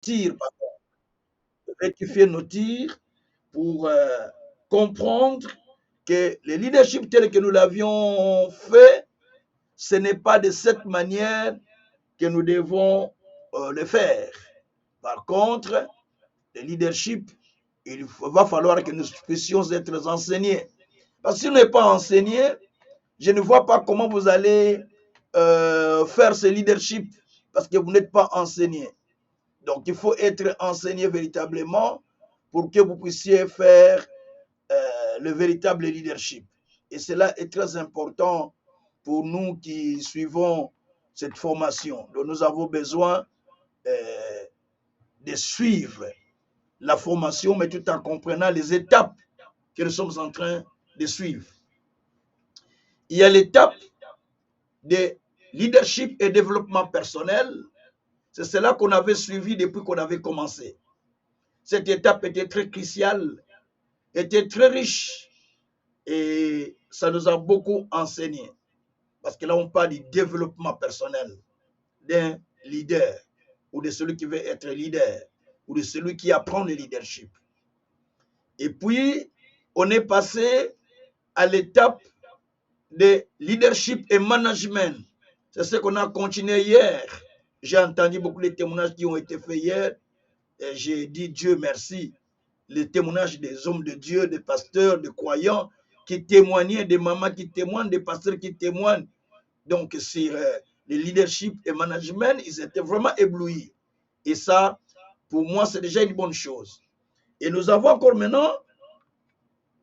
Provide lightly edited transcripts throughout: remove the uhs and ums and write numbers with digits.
tirs, pardon, rectifier nos tirs pour comprendre que le leadership tel que nous l'avions fait, ce n'est pas de cette manière que nous devons le faire. Par contre, le leadership, va falloir que nous puissions être enseignés. Parce que si vous n'êtes pas enseigné, je ne vois pas comment vous allez faire ce leadership parce que vous n'êtes pas enseigné. Donc, il faut être enseigné véritablement pour que vous puissiez faire le véritable leadership. Et cela est très important pour nous qui suivons cette formation. Donc, nous avons besoin euh, de suivre la formation, mais tout en comprenant les étapes que nous sommes en train de suivre. Il y a l'étape de leadership et développement personnel. C'est cela qu'on avait suivi depuis qu'on avait commencé. Cette étape était très cruciale, était très riche et ça nous a beaucoup enseigné. Parce que là, on parle du développement personnel d'un leader ou de celui qui veut être leader ou de celui qui apprend le leadership. Et puis, on est passé à l'étape de leadership et management. C'est ce qu'on a continué hier. J'ai entendu beaucoup de témoignages qui ont été faits hier. Et j'ai dit Dieu merci. Les témoignages des hommes de Dieu, des pasteurs, des croyants qui témoignaient, des mamans qui témoignent, des pasteurs qui témoignent. Donc, sur le leadership et management, ils étaient vraiment éblouis. Et ça, pour moi, c'est déjà une bonne chose. Et nous avons encore maintenant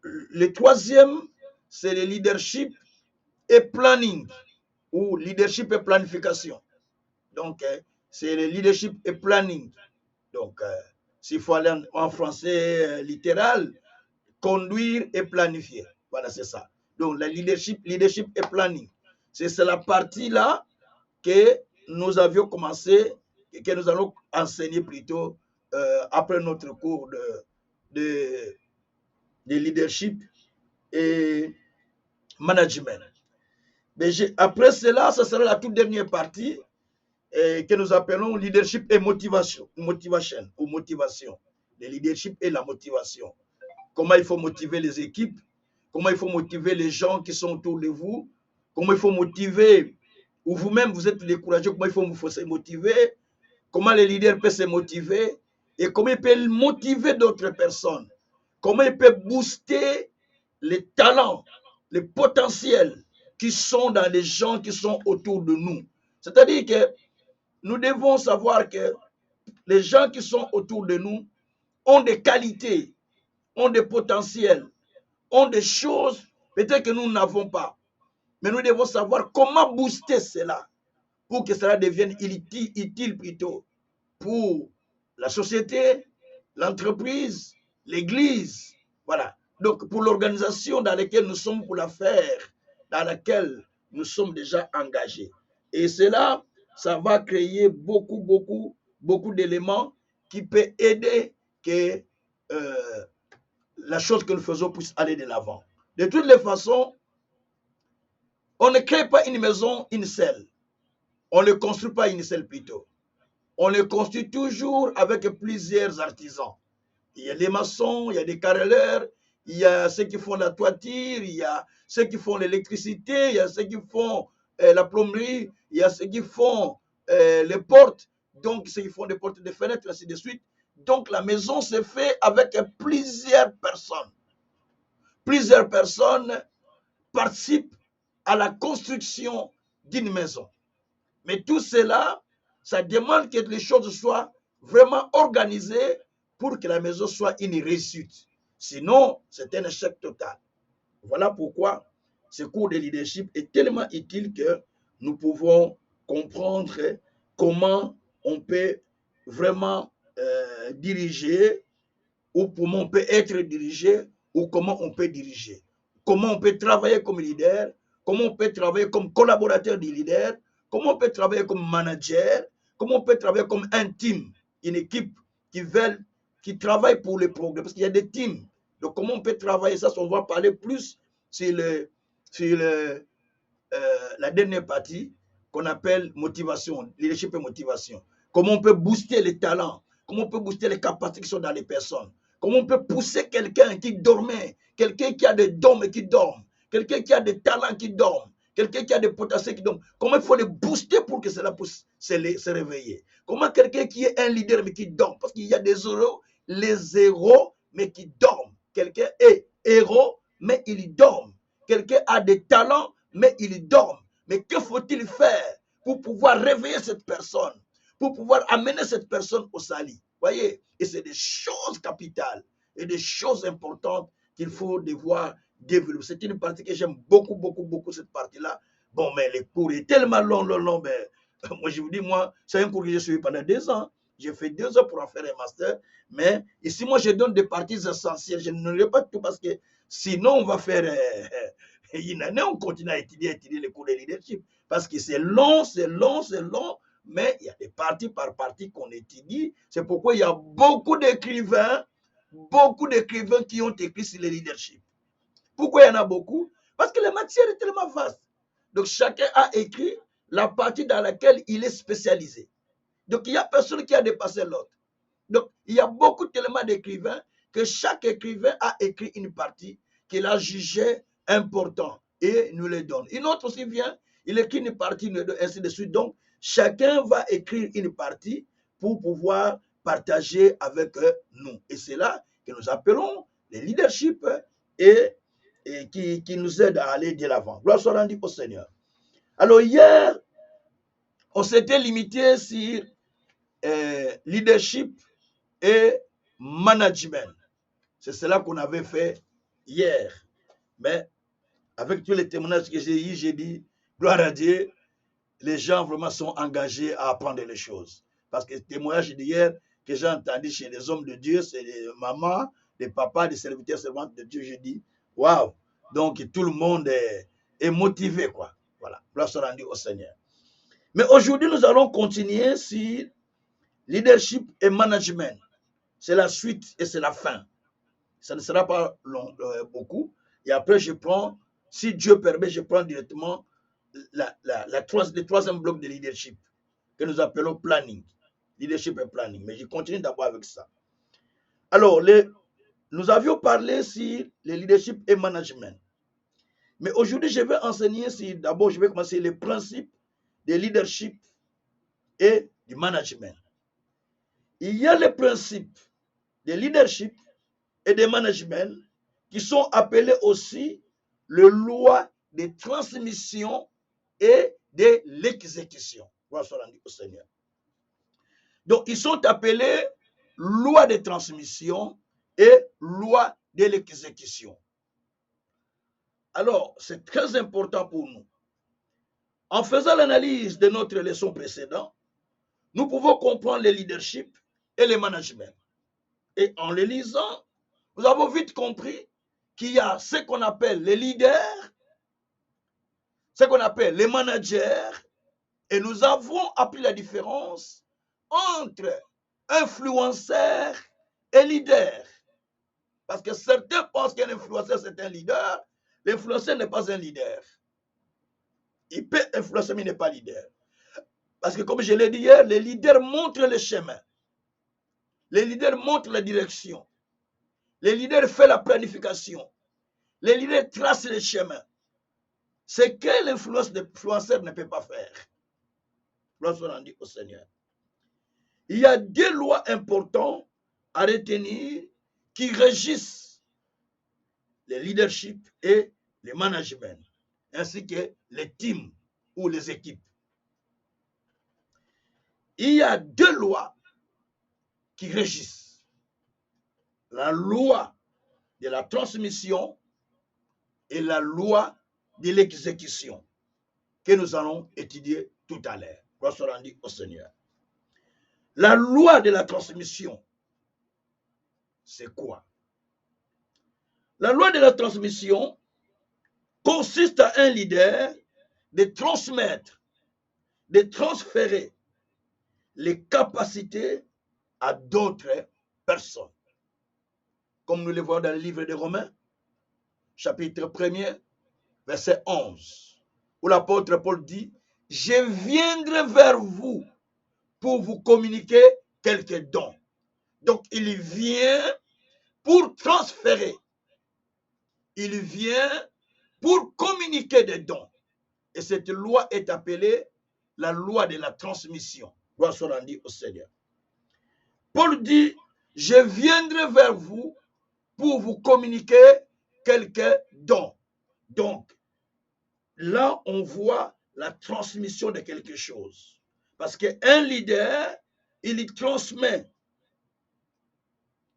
le troisième, c'est le leadership et planning, ou leadership et planification. Donc, c'est le leadership et planning. Donc, s'il faut aller en français littéral, conduire et planifier. Voilà, c'est ça. Donc, le leadership et planning. C'est la partie-là que nous avions commencé et que nous allons enseigner plutôt après notre cours de leadership et management. Mais après cela, ce sera la toute dernière partie que nous appelons leadership et motivation, ou motivation. Le leadership et la motivation. Comment il faut motiver les équipes, comment il faut motiver les gens qui sont autour de vous, comment il faut motiver, ou vous-même vous êtes découragé, comment il faut se motiver, comment les leaders peuvent se motiver, et comment ils peuvent motiver d'autres personnes, comment ils peuvent booster les talents, les potentiels qui sont dans les gens qui sont autour de nous. C'est-à-dire que nous devons savoir que les gens qui sont autour de nous ont des qualités, ont des potentiels, ont des choses peut-être que nous n'avons pas. Mais nous devons savoir comment booster cela pour que cela devienne utile plutôt pour la société, l'entreprise, l'église. Voilà. Donc pour l'organisation dans laquelle nous sommes pour la faire, dans laquelle nous sommes déjà engagés. Et cela, ça va créer beaucoup d'éléments qui peuvent aider que la chose que nous faisons puisse aller de l'avant. De toutes les façons, on ne crée pas une maison une seule. On ne construit pas une seule plutôt. On le construit toujours avec plusieurs artisans. Il y a des maçons, il y a des carreleurs, il y a ceux qui font la toiture, il y a ceux qui font l'électricité, il y a ceux qui font la plomberie, il y a ceux qui font les portes, donc ceux qui font des portes, des fenêtres, ainsi de suite. Donc la maison se fait avec plusieurs personnes. Plusieurs personnes participent à la construction d'une maison. Mais tout cela, ça demande que les choses soient vraiment organisées pour que la maison soit une réussite. Sinon, c'est un échec total. Voilà pourquoi ce cours de leadership est tellement utile que nous pouvons comprendre comment on peut vraiment diriger, ou comment on peut être dirigé, ou comment on peut diriger. Comment on peut travailler comme leader, comment on peut travailler comme collaborateur du leader, comment on peut travailler comme manager, comment on peut travailler comme un team, une équipe qui travaille pour le progrès, parce qu'il y a des teams. Donc comment on peut travailler ça, on va parler plus sur, la dernière partie qu'on appelle motivation, leadership et motivation. Comment on peut booster les talents, comment on peut booster les capacités qui sont dans les personnes, comment on peut pousser quelqu'un qui dormait, quelqu'un qui a des dons mais qui dort, quelqu'un qui a des talents qui dort, quelqu'un qui a des potentiels qui dort, comment il faut les booster pour que cela puisse se réveiller. Comment quelqu'un qui est un leader mais qui dort, parce qu'il y a des héros, les héros mais qui dorment. Quelqu'un est héros mais il dort. Quelqu'un a des talents mais il dort. Mais que faut-il faire pour pouvoir réveiller cette personne, pour pouvoir amener cette personne au salut? Voyez, et c'est des choses capitales et des choses importantes qu'il faut devoir développer. C'est une partie que j'aime beaucoup, beaucoup, beaucoup, cette partie-là. Bon, mais les cours est tellement long, mais moi, je vous dis, moi, c'est un cours que j'ai suivi pendant 2 ans. J'ai fait 2 ans pour en faire un master. Mais ici, moi, je donne des parties essentielles. Je ne dirai pas tout parce que sinon, on va faire une année, on continue à étudier les cours de leadership. Parce que c'est long, mais il y a des parties par partie qu'on étudie. C'est pourquoi il y a beaucoup d'écrivains qui ont écrit sur le leadership. Pourquoi il y en a beaucoup? Parce que la matière est tellement vaste. Donc chacun a écrit la partie dans laquelle il est spécialisé. Donc il n'y a personne qui a dépassé l'autre. Donc il y a beaucoup tellement d'écrivains que chaque écrivain a écrit une partie qu'il a jugée importante et nous les donne. Une autre aussi vient, il écrit une partie, ainsi de suite. Donc chacun va écrire une partie pour pouvoir partager avec nous. Et c'est là que nous appelons les leadership et qui nous aident à aller de l'avant. Gloire soit rendue au Seigneur. Alors hier, on s'était limité sur leadership et management. C'est cela qu'on avait fait hier. Mais avec tous les témoignages que j'ai eu, j'ai dit, gloire à Dieu, les gens vraiment sont engagés à apprendre les choses. Parce que les témoignages d'hier que j'ai entendus chez les hommes de Dieu, c'est les mamans, les papas, les serviteurs, servantes de Dieu, j'ai dit, waouh! Donc tout le monde est motivé, quoi. Voilà, gloire soit rendue au Seigneur. Mais aujourd'hui, nous allons continuer sur leadership et management. C'est la suite et c'est la fin. Ça ne sera pas long, beaucoup. Et après, je prends, si Dieu permet, je prends directement le troisième bloc de leadership que nous appelons planning. Leadership et planning. Mais je continue d'abord avec ça. Alors, nous avions parlé sur le leadership et management. Mais aujourd'hui, je vais enseigner sur, d'abord, je vais commencer les principes de leadership et du management. Il y a les principes de leadership et de management qui sont appelés aussi les lois de transmission et de l'exécution. Gloire soit rendue au Seigneur. Donc, ils sont appelés loi de transmission et loi de l'exécution. Alors, c'est très important pour nous. En faisant l'analyse de notre leçon précédente, nous pouvons comprendre le leadership et le management. Et en les lisant, nous avons vite compris qu'il y a ce qu'on appelle les leaders, ce qu'on appelle les managers, et nous avons appris la différence entre influenceur et leader. Parce que certains pensent qu'un influenceur, c'est un leader. L'influenceur n'est pas un leader. Il peut influencer, mais il n'est pas leader. Parce que comme je l'ai dit hier, les leaders montrent le chemin. Les leaders montrent la direction. Les leaders font la planification. Les leaders tracent le chemin. C'est que l'influenceur ne peut pas faire. Gloire soit rendue au Seigneur. Il y a 2 lois importantes à retenir qui régissent le leadership et le management, ainsi que les teams ou les équipes. Il y a 2 lois qui régissent. La loi de la transmission et la loi de l'exécution que nous allons étudier tout à l'heure. Gloire soit rendue au Seigneur. La loi de la transmission, c'est quoi? La loi de la transmission consiste à un leader de transmettre, de transférer les capacités à d'autres personnes. Comme nous le voyons dans le livre de Romains, chapitre 1er, verset 11, où l'apôtre Paul dit, « Je viendrai vers vous pour vous communiquer quelques dons. » Donc, il vient pour transférer. Il vient pour communiquer des dons. Et cette loi est appelée la loi de la transmission. Gloire soit rendue au Seigneur. Paul dit, je viendrai vers vous pour vous communiquer quelques dons. Donc, là, on voit la transmission de quelque chose. Parce qu'un leader, il y transmet,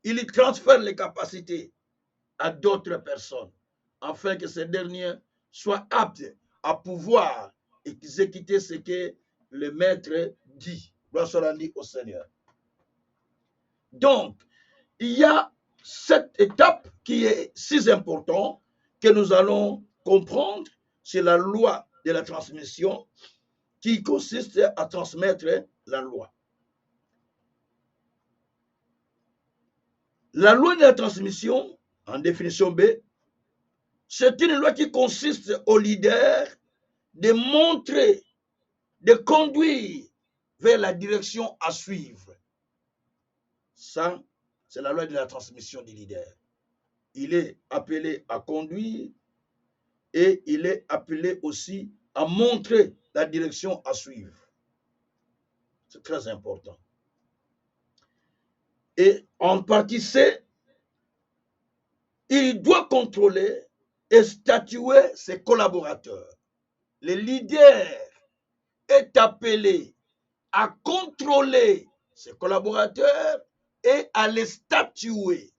il y transfère les capacités à d'autres personnes, afin que ces derniers soient aptes à pouvoir exécuter ce que le maître dit. Gloire soit rendue au Seigneur. Donc, il y a cette étape qui est si importante que nous allons comprendre, c'est la loi de la transmission qui consiste à transmettre la loi. La loi de la transmission, en définition B, c'est une loi qui consiste au leader de montrer, de conduire vers la direction à suivre. Ça, c'est la loi de la transmission du leader. Il est appelé à conduire et il est appelé aussi à montrer la direction à suivre. C'est très important. Et en partie C, il doit contrôler et statuer ses collaborateurs. Le leader est appelé à contrôler ses collaborateurs et à les statuer.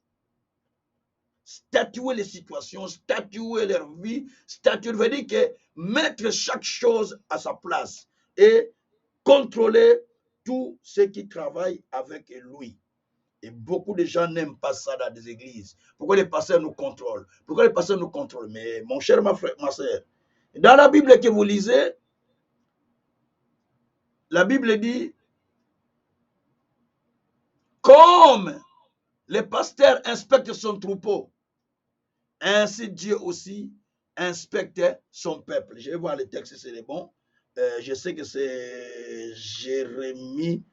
Statuer les situations, statuer leur vie, statuer veut dire que mettre chaque chose à sa place et contrôler tous ceux qui travaillent avec lui. Et beaucoup de gens n'aiment pas ça dans des églises. Pourquoi les pasteurs nous contrôlent? Pourquoi les pasteurs nous contrôlent? Mais mon cher, ma frère, ma soeur, dans la Bible que vous lisez, la Bible dit, comme le pasteur inspecte son troupeau, ainsi Dieu aussi inspecte son peuple. Je vais voir le texte si c'est bon. Je sais que c'est Jérémie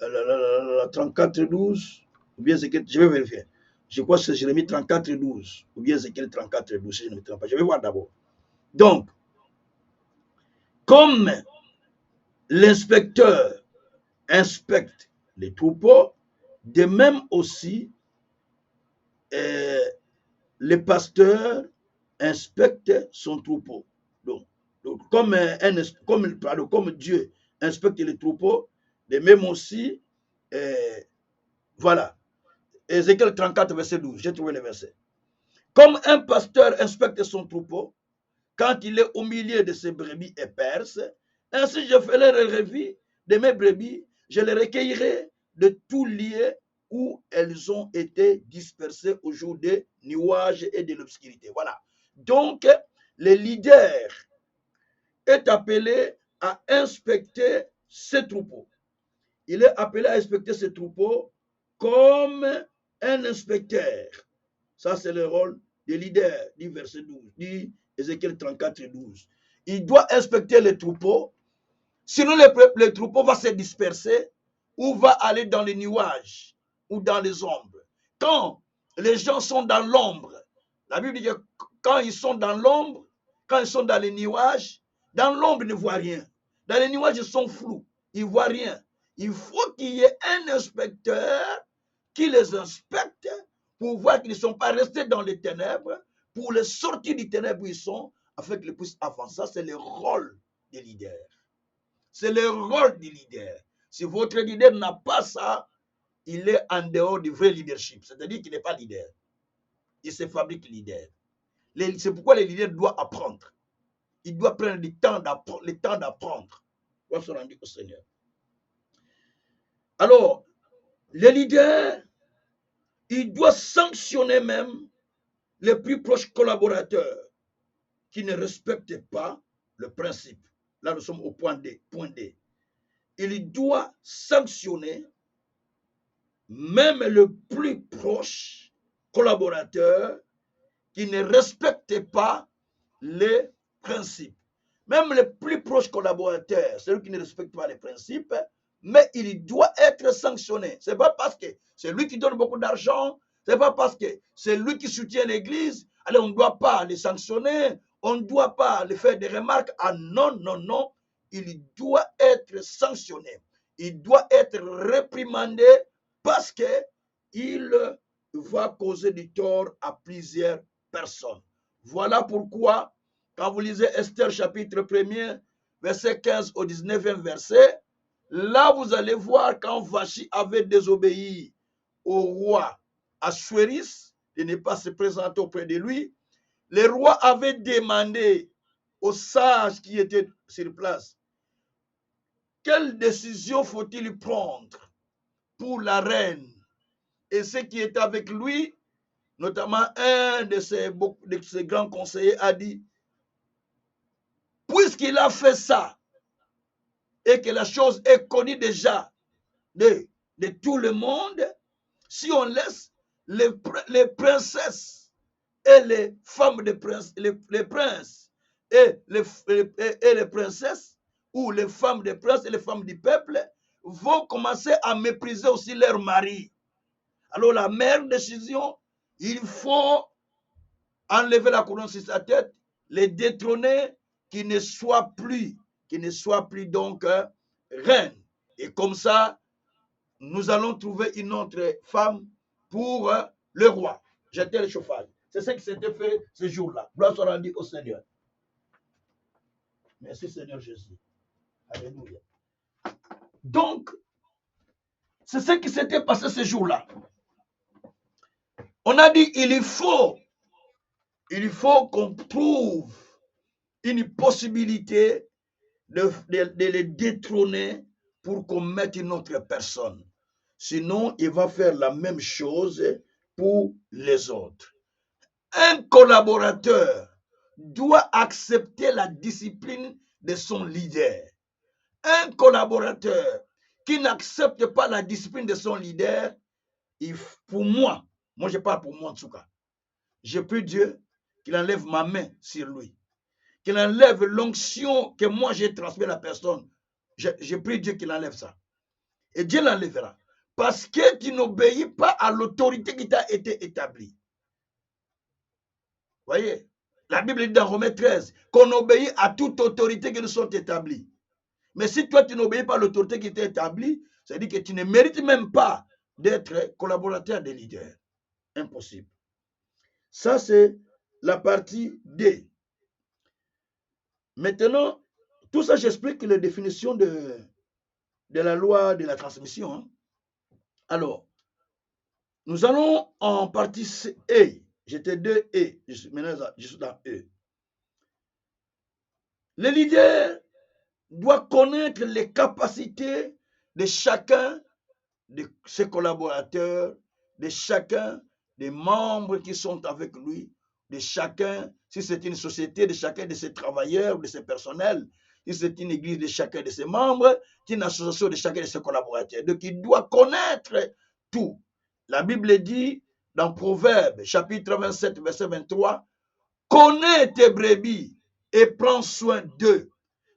34:12, ou bien c'est que je vais vérifier. Je crois que c'est Jérémie 34:12, ou bien c'est quel 34:12, si je ne me trompe pas. Je vais voir d'abord. Donc, comme l'inspecteur inspecte les troupeaux, de même aussi, le pasteur inspecte son troupeau. Donc comme Dieu inspecte les troupeaux, de même aussi, voilà, Ézéchiel 34, verset 12, j'ai trouvé le verset. Comme un pasteur inspecte son troupeau, quand il est au milieu de ses brebis éperses, ainsi je ferai le revue de mes brebis, je les recueillerai de tout lieu où elles ont été dispersées au jour des nuages et de l'obscurité. Voilà. Donc, le leader est appelé à inspecter ses troupeaux. Il est appelé à inspecter ses troupeaux comme un inspecteur. Ça, c'est le rôle du leader, du verset 12, du Ézéchiel 34:12. Il doit inspecter les troupeaux, sinon le troupeau va se disperser ou va aller dans les nuages ou dans les ombres. Quand les gens sont dans l'ombre, la Bible dit que quand ils sont dans l'ombre, quand ils sont dans les nuages, dans l'ombre, ils ne voient rien. Dans les nuages, ils sont flous, ils ne voient rien. Il faut qu'il y ait un inspecteur qui les inspecte pour voir qu'ils ne sont pas restés dans les ténèbres, pour les sortir du ténèbre où ils sont, afin qu'ils puissent avancer. Ça, c'est le rôle des leaders. C'est le rôle du leader. Si votre leader n'a pas ça, il est en dehors du vrai leadership. C'est-à-dire qu'il n'est pas leader. Il se fabrique leader. C'est pourquoi le leader doit apprendre. Il doit prendre le temps d'apprendre. Il doit se rendre au Seigneur. Alors, le leader, il doit sanctionner même les plus proches collaborateurs qui ne respectent pas le principe. Là, nous sommes au point D. Il doit sanctionner même le plus proche collaborateur qui ne respecte pas les principes. Même les plus proches collaborateurs, celui qui ne respecte pas les principes, mais il doit être sanctionné. Ce n'est pas parce que c'est lui qui donne beaucoup d'argent, ce n'est pas parce que c'est lui qui soutient l'Église, alors on ne doit pas les sanctionner, on ne doit pas les faire des remarques. Ah non, non, non, il doit être sanctionné. Il doit être réprimandé parce qu'il va causer du tort à plusieurs personnes. Voilà pourquoi, quand vous lisez Esther chapitre 1er, verset 15 au 19e verset, là vous allez voir quand Vachi avait désobéi au roi Assuérus de ne pas se présenter auprès de lui, le roi avait demandé aux sages qui étaient sur place, quelle décision faut-il prendre pour la reine? Et ceux qui étaient avec lui, notamment un de ses grands conseillers, a dit, puisqu'il a fait ça, et que la chose est connue déjà de tout le monde, si on laisse les princesses et les femmes de princes, les princes et les princesses, ou les femmes des princes et les femmes du peuple, vont commencer à mépriser aussi leur mari. Alors la meilleure décision, il faut enlever la couronne sur sa tête, les détrôner, qui ne soit plus donc reine. Et comme ça, nous allons trouver une autre femme pour le roi. J'étais le chauffage. C'est ce qui s'était fait ce jour-là. Gloire soit rendue au Seigneur. Merci Seigneur Jésus. Alléluia. Donc, c'est ce qui s'était passé ce jour-là. On a dit, il faut qu'on trouve une possibilité de les détrôner pour qu'on mette une autre personne. Sinon, il va faire la même chose pour les autres. Un collaborateur doit accepter la discipline de son leader. Un collaborateur qui n'accepte pas la discipline de son leader, pour moi je parle pour moi en tout cas, je prie Dieu qu'il enlève ma main sur lui, qu'il enlève l'onction que moi j'ai transmis à la personne. Je prie Dieu qu'il enlève ça. Et Dieu l'enlèvera. Parce que tu n'obéis pas à l'autorité qui t'a été établie. Voyez, la Bible dit dans Romains 13 qu'on obéit à toute autorité qui nous sont établies. Mais si toi, tu n'obéis pas à l'autorité qui t'est établie, ça veut dire que tu ne mérites même pas d'être collaborateur des leaders. Impossible. Ça, c'est la partie D. Maintenant, tout ça, j'explique les définitions de la loi de la transmission. Hein. Alors, nous allons en partie E. J'étais 2E. Maintenant, je suis dans E. Le leader doit connaître les capacités de chacun de ses collaborateurs, de chacun des membres qui sont avec lui, de chacun, si c'est une société, de chacun de ses travailleurs, de ses personnels, si c'est une église, de chacun de ses membres, une association de chacun de ses collaborateurs. Donc il doit connaître tout. La Bible dit dans Proverbes, chapitre 27, verset 23, connais tes brebis et prends soin d'eux.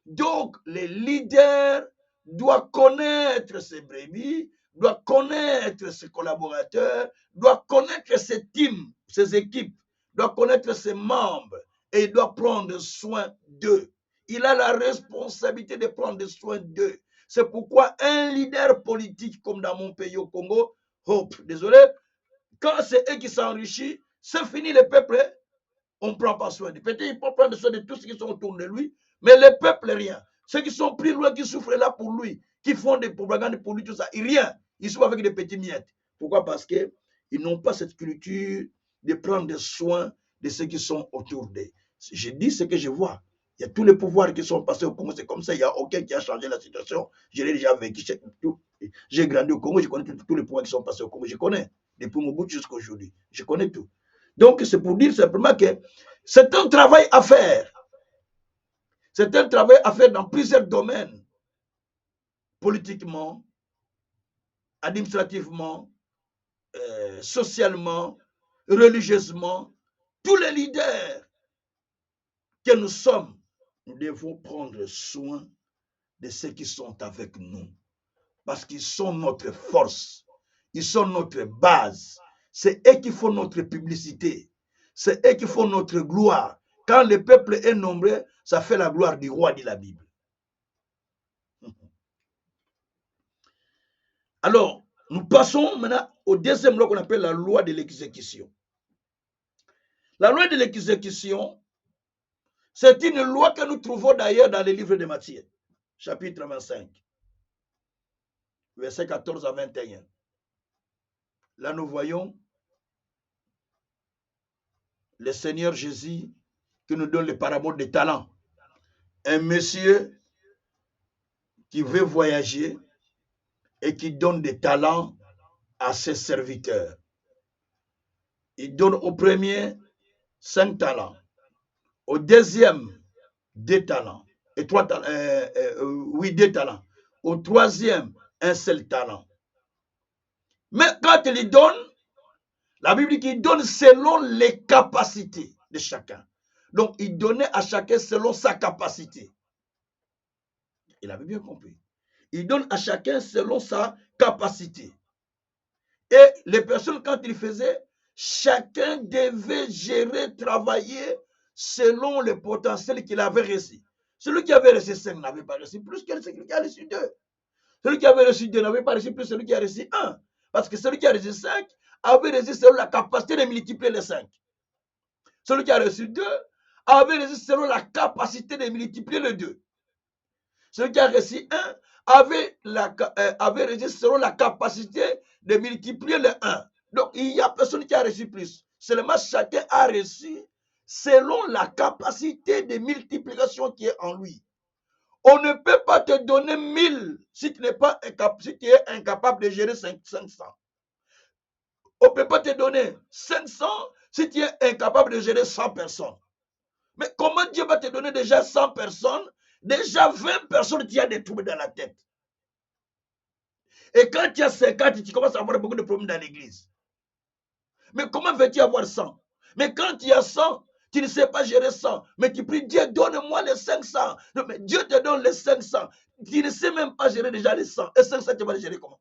Donc, les leaders doivent connaître ses brebis, doivent connaître ses collaborateurs, doivent connaître ses teams, ses équipes, doivent connaître ses membres et il doit prendre soin d'eux. Il a la responsabilité de prendre soin d'eux. C'est pourquoi un leader politique comme dans mon pays au Congo, désolé, quand c'est eux qui s'enrichissent, c'est fini le peuple, on ne prend pas soin de lui. Peut-être qu'il peut prendre soin de tous ceux qui sont autour de lui, mais le peuple, rien. Ceux qui sont plus loin, qui souffrent là pour lui, qui font des propagandes pour lui, tout ça, rien. Ils sont avec des petits miettes. Pourquoi? Parce qu'ils n'ont pas cette culture de prendre soin de ceux qui sont autour d'eux. Je dis ce que je vois. Il y a tous les pouvoirs qui sont passés au Congo, c'est comme ça, il n'y a aucun qui a changé la situation. Je l'ai déjà vécu. J'ai grandi au Congo, je connais tous les pouvoirs qui sont passés au Congo. Je connais, depuis mon bout jusqu'à aujourd'hui. Je connais tout. Donc, c'est pour dire simplement que c'est un travail à faire. C'est un travail à faire dans plusieurs domaines. Politiquement, administrativement, socialement, religieusement. Tous les leaders que nous sommes, nous devons prendre soin de ceux qui sont avec nous. parce qu'ils sont notre force. Ils sont notre base. C'est eux qui font notre publicité. C'est eux qui font notre gloire. Quand le peuple est nombreux, ça fait la gloire du roi, dit la Bible. Alors, nous passons maintenant au deuxième loi qu'on appelle la loi de l'exécution. La loi de l'exécution, c'est une loi que nous trouvons d'ailleurs dans le livre de Matthieu, chapitre 25, versets 14 à 21. Là, nous voyons le Seigneur Jésus qui nous donne les paraboles des talents. Un monsieur qui veut voyager et qui donne des talents à ses serviteurs. Il donne au premier 5 talents, au deuxième 2 talents, et 2 talents, au troisième un seul talent. Mais quand il donne, la Bible dit qu'il donne selon les capacités de chacun. Donc il donnait à chacun selon sa capacité. Il avait bien compris. Il donne à chacun selon sa capacité. Et les personnes, quand ils faisaient, chacun devait gérer, travailler selon le potentiel qu'il avait reçu. Celui qui avait reçu 5 n'avait pas reçu plus que celui qui a reçu 2. Celui qui avait reçu 2 n'avait pas reçu plus que celui qui a reçu 1. Parce que celui qui a reçu 5 avait reçu selon la capacité de multiplier les 5. Celui qui a reçu 2 avait reçu selon la capacité de multiplier les 2. Celui qui a reçu 1 avait reçu selon la capacité de multiplier le 1. Donc, il y a personne qui a reçu plus. Seulement, chacun a reçu selon la capacité de multiplication qui est en lui. On ne peut pas te donner 1000 si tu es incapable de gérer 500. On ne peut pas te donner 500 si tu es incapable de gérer 100 personnes. Mais comment Dieu va te donner déjà 100 personnes? Déjà 20 personnes, tu as des troubles dans la tête. Et quand tu as 50, tu commences à avoir beaucoup de problèmes dans l'église. Mais comment veux-tu avoir 100? Mais quand tu as 100, tu ne sais pas gérer 100. Mais tu pries, Dieu, donne-moi les 500. Non, mais Dieu te donne les 500. Tu ne sais même pas gérer déjà les 100. Et 500, tu vas les gérer comment?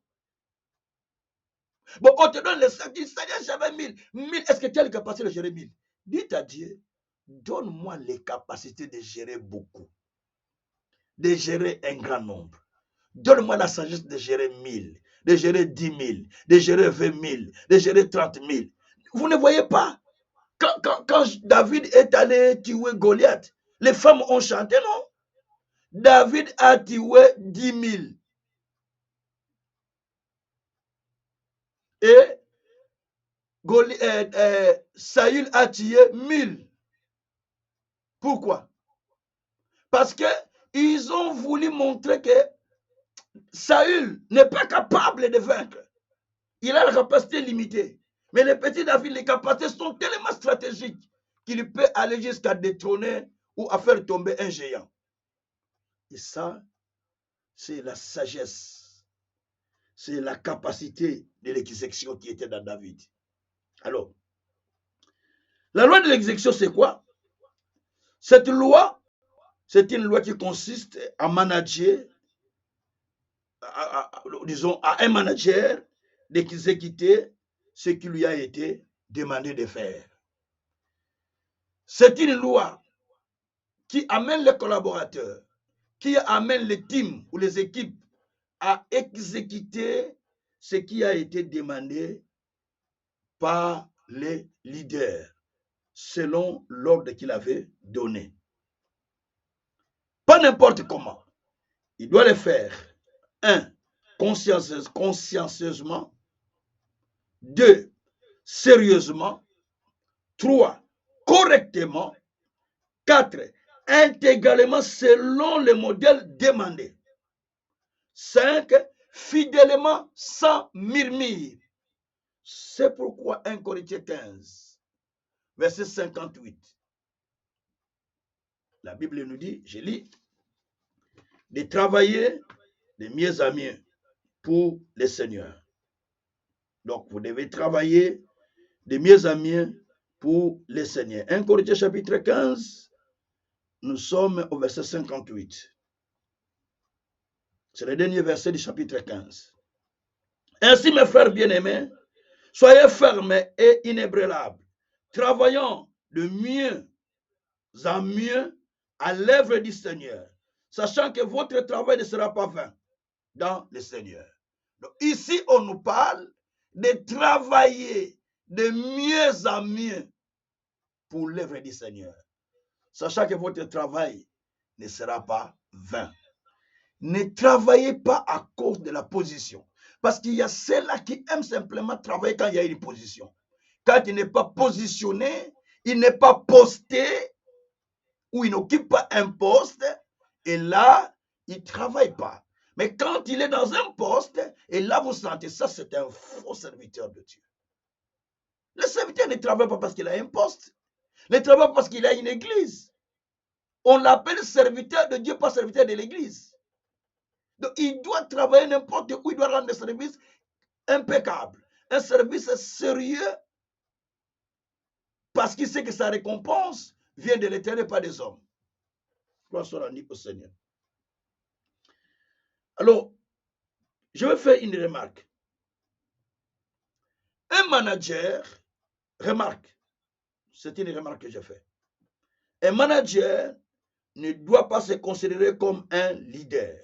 Bon, on te donne les 100. Tu dis, Seigneur, j'avais 1000. 1000, est-ce que tu as la capacité de gérer 1000? Dites à Dieu, donne-moi les capacités de gérer beaucoup. De gérer un grand nombre. Donne-moi la sagesse de gérer 1000, de gérer 10 000, de gérer 20 000, de gérer 30 000. Vous ne voyez pas? Quand David est allé tuer Goliath, les femmes ont chanté, non? David a tué 10 000. Et Saül a tué 1000. Pourquoi? Parce qu'ils ont voulu montrer que Saül n'est pas capable de vaincre. Il a la capacité limitée. Mais les petits David, les capacités sont tellement stratégiques qu'il peut aller jusqu'à détrôner ou à faire tomber un géant. Et ça, c'est la sagesse. C'est la capacité de l'exécution qui était dans David. Alors, la loi de l'exécution, c'est quoi? Cette loi, c'est une loi qui consiste à manager, disons, à un manager d'exécuter ce qui lui a été demandé de faire. C'est une loi qui amène les collaborateurs, qui amène les teams ou les équipes à exécuter ce qui a été demandé par les leaders selon l'ordre qu'il avait donné. Pas n'importe comment. Il doit le faire. 1. Consciencieusement. 2. Sérieusement. 3. Correctement. 4. Intégralement selon le modèle demandé. 5. Fidèlement sans murmure. C'est pourquoi 1 Corinthiens 15, verset 58. La Bible nous dit, je lis, de travailler de mieux en mieux pour le Seigneur. Donc, vous devez travailler de mieux en mieux pour le Seigneur. 1 Corinthiens chapitre 15, nous sommes au verset 58. C'est le dernier verset du chapitre 15. Ainsi, mes frères bien-aimés, soyez fermes et inébranlables, travaillant de mieux en mieux à l'œuvre du Seigneur, sachant que votre travail ne sera pas vain dans le Seigneur. Donc, ici, on nous parle de travailler de mieux en mieux pour l'œuvre du Seigneur, sachant que votre travail ne sera pas vain. Ne travaillez pas à cause de la position. Parce qu'il y a ceux-là qui aiment simplement travailler quand il y a une position. Quand il n'est pas positionné, il n'est pas posté, ou il n'occupe pas un poste, et là, il ne travaille pas. Mais quand il est dans un poste, et là, vous sentez ça, c'est un faux serviteur de Dieu. Le serviteur ne travaille pas parce qu'il a un poste. Il ne travaille pas parce qu'il a une église. On l'appelle serviteur de Dieu, pas serviteur de l'église. Donc, il doit travailler n'importe où, il doit rendre des services impeccables. Un service sérieux, parce qu'il sait que sa récompense vient de l'Éternel, pas des hommes. Gloire soit rendue au Seigneur. Alors, je vais faire une remarque. Un manager, remarque, c'est une remarque que j'ai faite. Un manager ne doit pas se considérer comme un leader.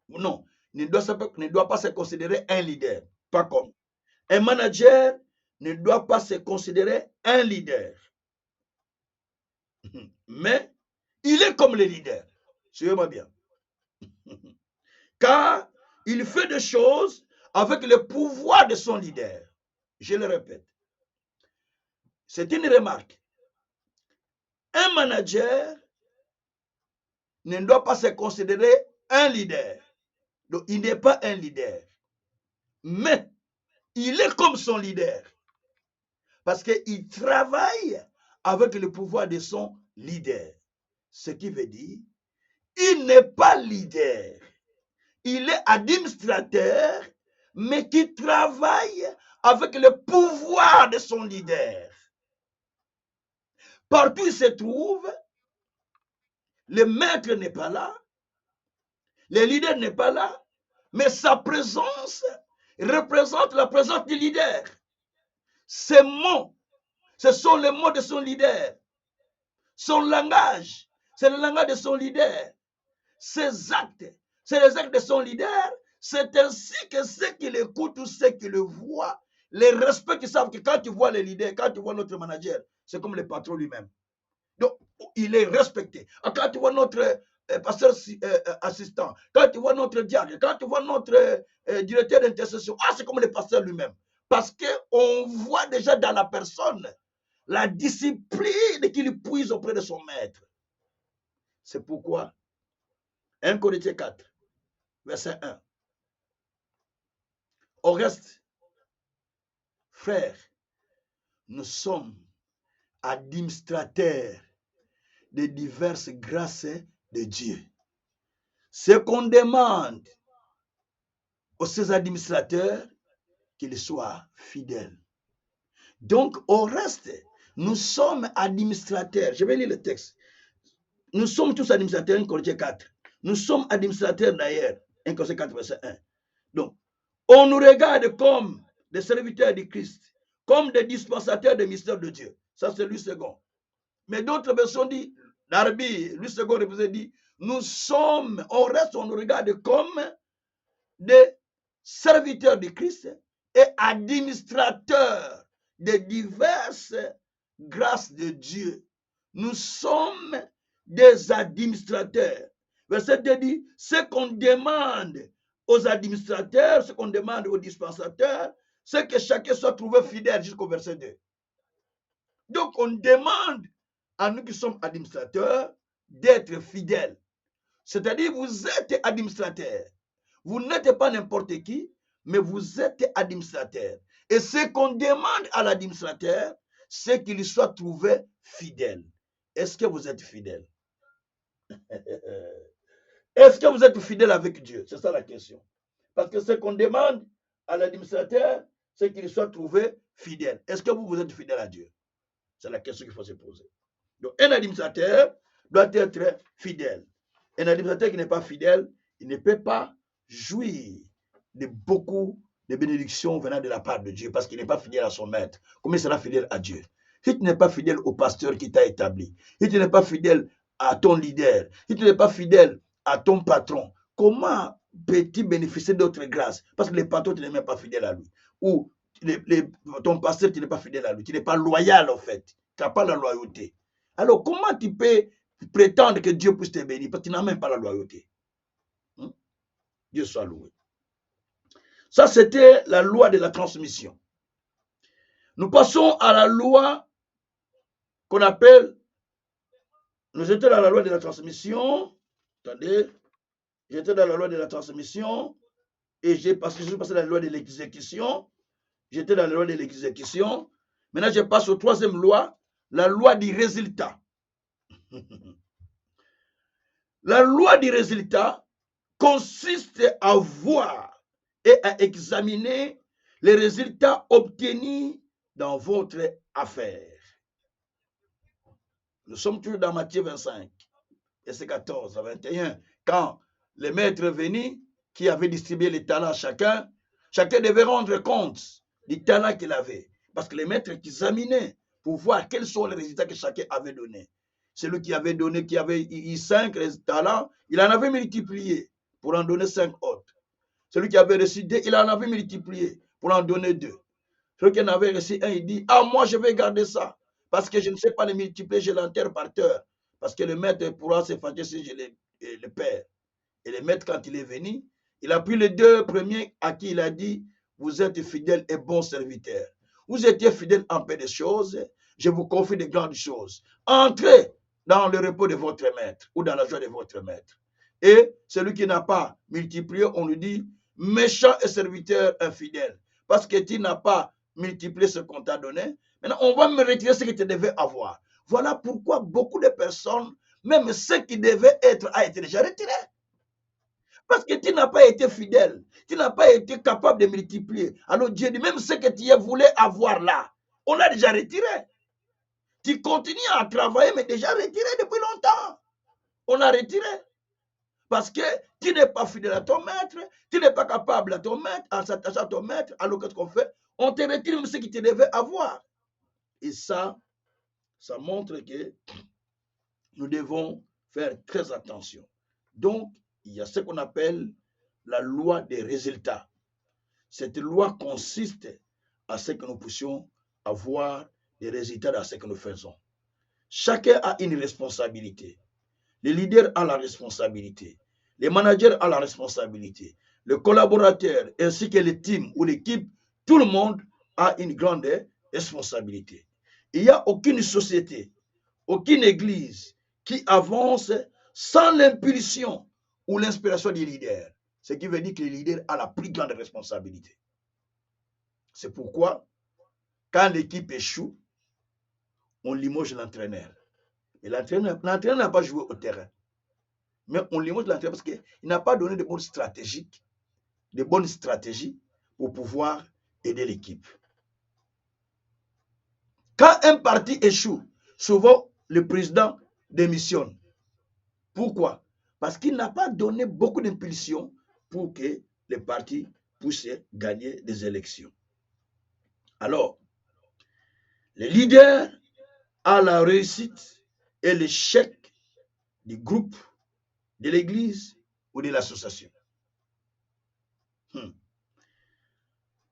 Non, ne doit pas se considérer un leader. Pas comme. Un manager ne doit pas se considérer un leader. Mais il est comme le leader. Suivez-moi bien. Car il fait des choses avec le pouvoir de son leader. Je le répète. C'est une remarque. Un manager ne doit pas se considérer un leader. Donc, il n'est pas un leader. Mais il est comme son leader. Parce qu'il travaille avec le pouvoir de son leader. Ce qui veut dire, il n'est pas leader. Il est administrateur, mais qui travaille avec le pouvoir de son leader. Partout où il se trouve, le maître n'est pas là, le leader n'est pas là, mais sa présence représente la présence du leader. Ces mots, ce sont les mots de son leader. Son langage, c'est le langage de son leader. Ses actes, c'est les actes de son leader. C'est ainsi que ceux qui l'écoutent ou ceux qui le voient, les respectent, qui savent que quand tu vois le leader, quand tu vois notre manager, c'est comme le patron lui-même. Donc, il est respecté. Quand tu vois notre pasteur assistant, quand tu vois notre diacre, quand tu vois notre directeur d'intercession, c'est comme le pasteur lui-même. Parce qu'on voit déjà dans la personne la discipline qu'il puise auprès de son maître. C'est pourquoi 1 Corinthiens 4, verset 1. Au reste, frères, nous sommes administrateurs de diverses grâces de Dieu. Ce qu'on demande aux ces administrateurs, qu'ils soient fidèles. Donc, au reste, nous sommes administrateurs. Je vais lire le texte. Nous sommes tous administrateurs, 1 Corinthiens 4. Nous sommes administrateurs d'ailleurs, 1 Corinthiens 4, verset 1. Donc, on nous regarde comme des serviteurs du Christ, comme des dispensateurs des mystères de Dieu. Ça, c'est Louis II. Mais d'autres versions disent, Darby, Louis II représente dit, nous sommes, on nous regarde comme des serviteurs du Christ et administrateurs de diverses grâces de Dieu. Nous sommes des administrateurs. Verset 2 dit, ce qu'on demande aux administrateurs, ce qu'on demande aux dispensateurs, c'est que chacun soit trouvé fidèle jusqu'au verset 2. Donc, on demande à nous qui sommes administrateurs d'être fidèles. C'est-à-dire, vous êtes administrateurs. Vous n'êtes pas n'importe qui, mais vous êtes administrateur. Et ce qu'on demande à l'administrateur, c'est qu'il soit trouvé fidèle. Est-ce que vous êtes fidèle? Est-ce que vous êtes fidèle avec Dieu? C'est ça la question. Parce que ce qu'on demande à l'administrateur, c'est qu'il soit trouvé fidèle. Est-ce que vous êtes fidèle à Dieu? C'est la question qu'il faut se poser. Donc, un administrateur doit être fidèle. Un administrateur qui n'est pas fidèle, il ne peut pas jouir de beaucoup de bénédictions venant de la part de Dieu parce qu'il n'est pas fidèle à son maître. Comment il sera fidèle à Dieu? Si tu n'es pas fidèle au pasteur qui t'a établi, si tu n'es pas fidèle à ton leader, si tu n'es pas fidèle à ton patron, comment peux-tu bénéficier d'autres grâces? Parce que le patron, tu n'es même pas fidèle à lui. Ou ton pasteur, tu n'es pas fidèle à lui. Tu n'es pas loyal, en fait. Tu n'as pas la loyauté. Alors, comment tu peux prétendre que Dieu puisse te bénir? Parce que tu n'as même pas la loyauté. Dieu soit loué. Ça, c'était la loi de la transmission. Nous passons à la loi qu'on appelle, nous étions dans la loi de la transmission. Attendez, j'étais dans la loi de la transmission et j'ai passé dans la loi de l'exécution. J'étais dans la loi de l'exécution. Maintenant, je passe aux troisième loi, la loi du résultat. La loi du résultat consiste à voir et à examiner les résultats obtenus dans votre affaire. Nous sommes toujours dans Matthieu 25, verset 14 à 21. Quand le maître est venu, qui avait distribué les talents à chacun, chacun devait rendre compte du talent qu'il avait. Parce que les maîtres examinaient pour voir quels sont les résultats que chacun avait donnés. Celui qui avait donné, qui avait eu 5 talents, il en avait multiplié pour en donner 5 autres. Celui qui avait reçu 2, il en avait multiplié pour en donner 2. Celui qui en avait reçu 1, il dit, ah, moi je vais garder ça. Parce que je ne sais pas les multiplier, je l'enterre par terre. Parce que le maître pourra se fâcher si je le perds. Et le maître, quand il est venu, il a pris les 2 premiers à qui il a dit, vous êtes fidèles et bons serviteurs. Vous étiez fidèles en peu de choses, je vous confie de grandes choses. Entrez dans le repos de votre maître ou dans la joie de votre maître. Et celui qui n'a pas multiplié, on lui dit, méchant et serviteur infidèle. Parce que tu n'as pas multiplié ce qu'on t'a donné. Maintenant, on va me retirer ce que tu devais avoir. Voilà pourquoi beaucoup de personnes, même ce qui devait être, a été déjà retiré. Parce que tu n'as pas été fidèle. Tu n'as pas été capable de multiplier. Alors Dieu dit, même ce que tu voulais avoir là, on a déjà retiré. Tu continues à travailler, mais déjà retiré depuis longtemps. On a retiré. Parce que tu n'es pas fidèle à ton maître, tu n'es pas capable à ton maître, à s'attacher à ton maître. Alors qu'est-ce qu'on fait? On te retire même ce que tu devais avoir. Et ça montre que nous devons faire très attention. Donc, il y a ce qu'on appelle la loi des résultats. Cette loi consiste à ce que nous puissions avoir des résultats dans ce que nous faisons. Chacun a une responsabilité. Le leader a la responsabilité. Les managers ont la responsabilité. Le collaborateur ainsi que le team ou l'équipe, tout le monde a une grande responsabilité. Il n'y a aucune société, aucune église qui avance sans l'impulsion ou l'inspiration du leader. Ce qui veut dire que le leader a la plus grande responsabilité. C'est pourquoi, quand l'équipe échoue, on limoge l'entraîneur. Et l'entraîneur n'a pas joué au terrain. Mais on limoge l'entraîneur parce qu'il n'a pas donné de bonnes stratégies pour pouvoir aider l'équipe. Quand un parti échoue, souvent le président démissionne. Pourquoi? Parce qu'il n'a pas donné beaucoup d'impulsion pour que le parti puisse gagner des élections. Alors, le leader a la réussite et l'échec du groupe, de l'église ou de l'association.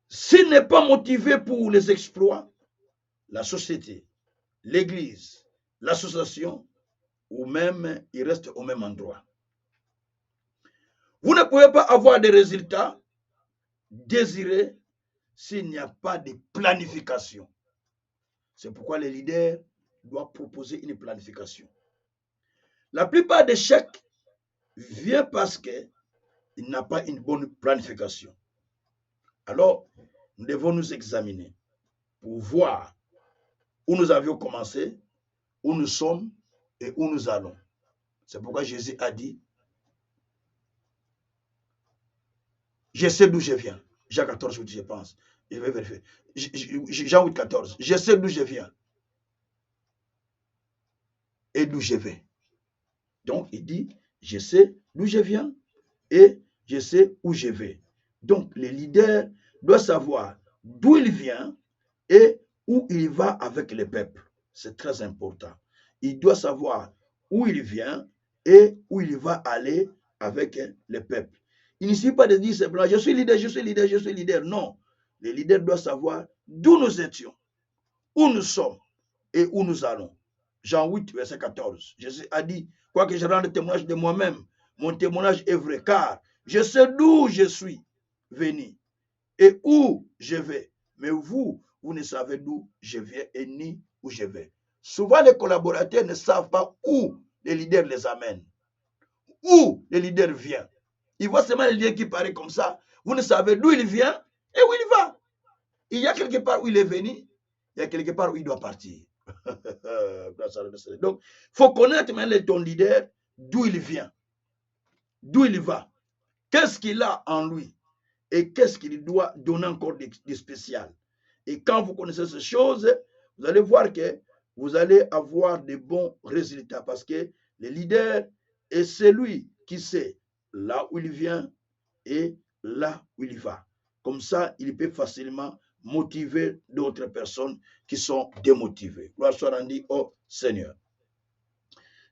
S'il n'est pas motivé pour les exploits, la société, l'église, l'association, ou même il reste au même endroit. Vous ne pouvez pas avoir des résultats désirés s'il n'y a pas de planification. C'est pourquoi le leader doit proposer une planification. La plupart des échecs viennent parce qu'il n'a pas une bonne planification. Alors, nous devons nous examiner pour voir où nous avions commencé, où nous sommes et où nous allons. C'est pourquoi Jésus a dit, je sais d'où je viens. Jean 14, je pense. Je vais vérifier. Jean 8, 14. Je sais d'où je viens. Et d'où je vais. Donc, il dit, je sais d'où je viens et je sais où je vais. Donc, le leader doit savoir d'où il vient et où il va avec le peuple. C'est très important. Il doit savoir où il vient et où il va aller avec le peuple. Il ne suffit pas de dire simplement, je suis leader, je suis leader, je suis leader. Non, le leader doit savoir d'où nous étions, où nous sommes et où nous allons. Jean 8, verset 14. Jésus a dit, quoique je rende témoignage de moi-même, mon témoignage est vrai, car je sais d'où je suis venu et où je vais. Mais vous, vous ne savez d'où je viens et ni où je vais. Souvent, les collaborateurs ne savent pas où les leaders les amènent, où le leader vient. Ils voient seulement le leader qui paraît comme ça. Vous ne savez d'où il vient et où il va. Il y a quelque part où il est venu, il y a quelque part où il doit partir. Donc, il faut connaître maintenant ton leader, d'où il vient, d'où il va, qu'est-ce qu'il a en lui et qu'est-ce qu'il doit donner encore de spécial. Et quand vous connaissez ces choses, vous allez voir que vous allez avoir de bons résultats parce que le leader est celui qui sait là où il vient et là où il va. Comme ça, il peut facilement motiver d'autres personnes qui sont démotivées. Gloire soit rendue au Seigneur.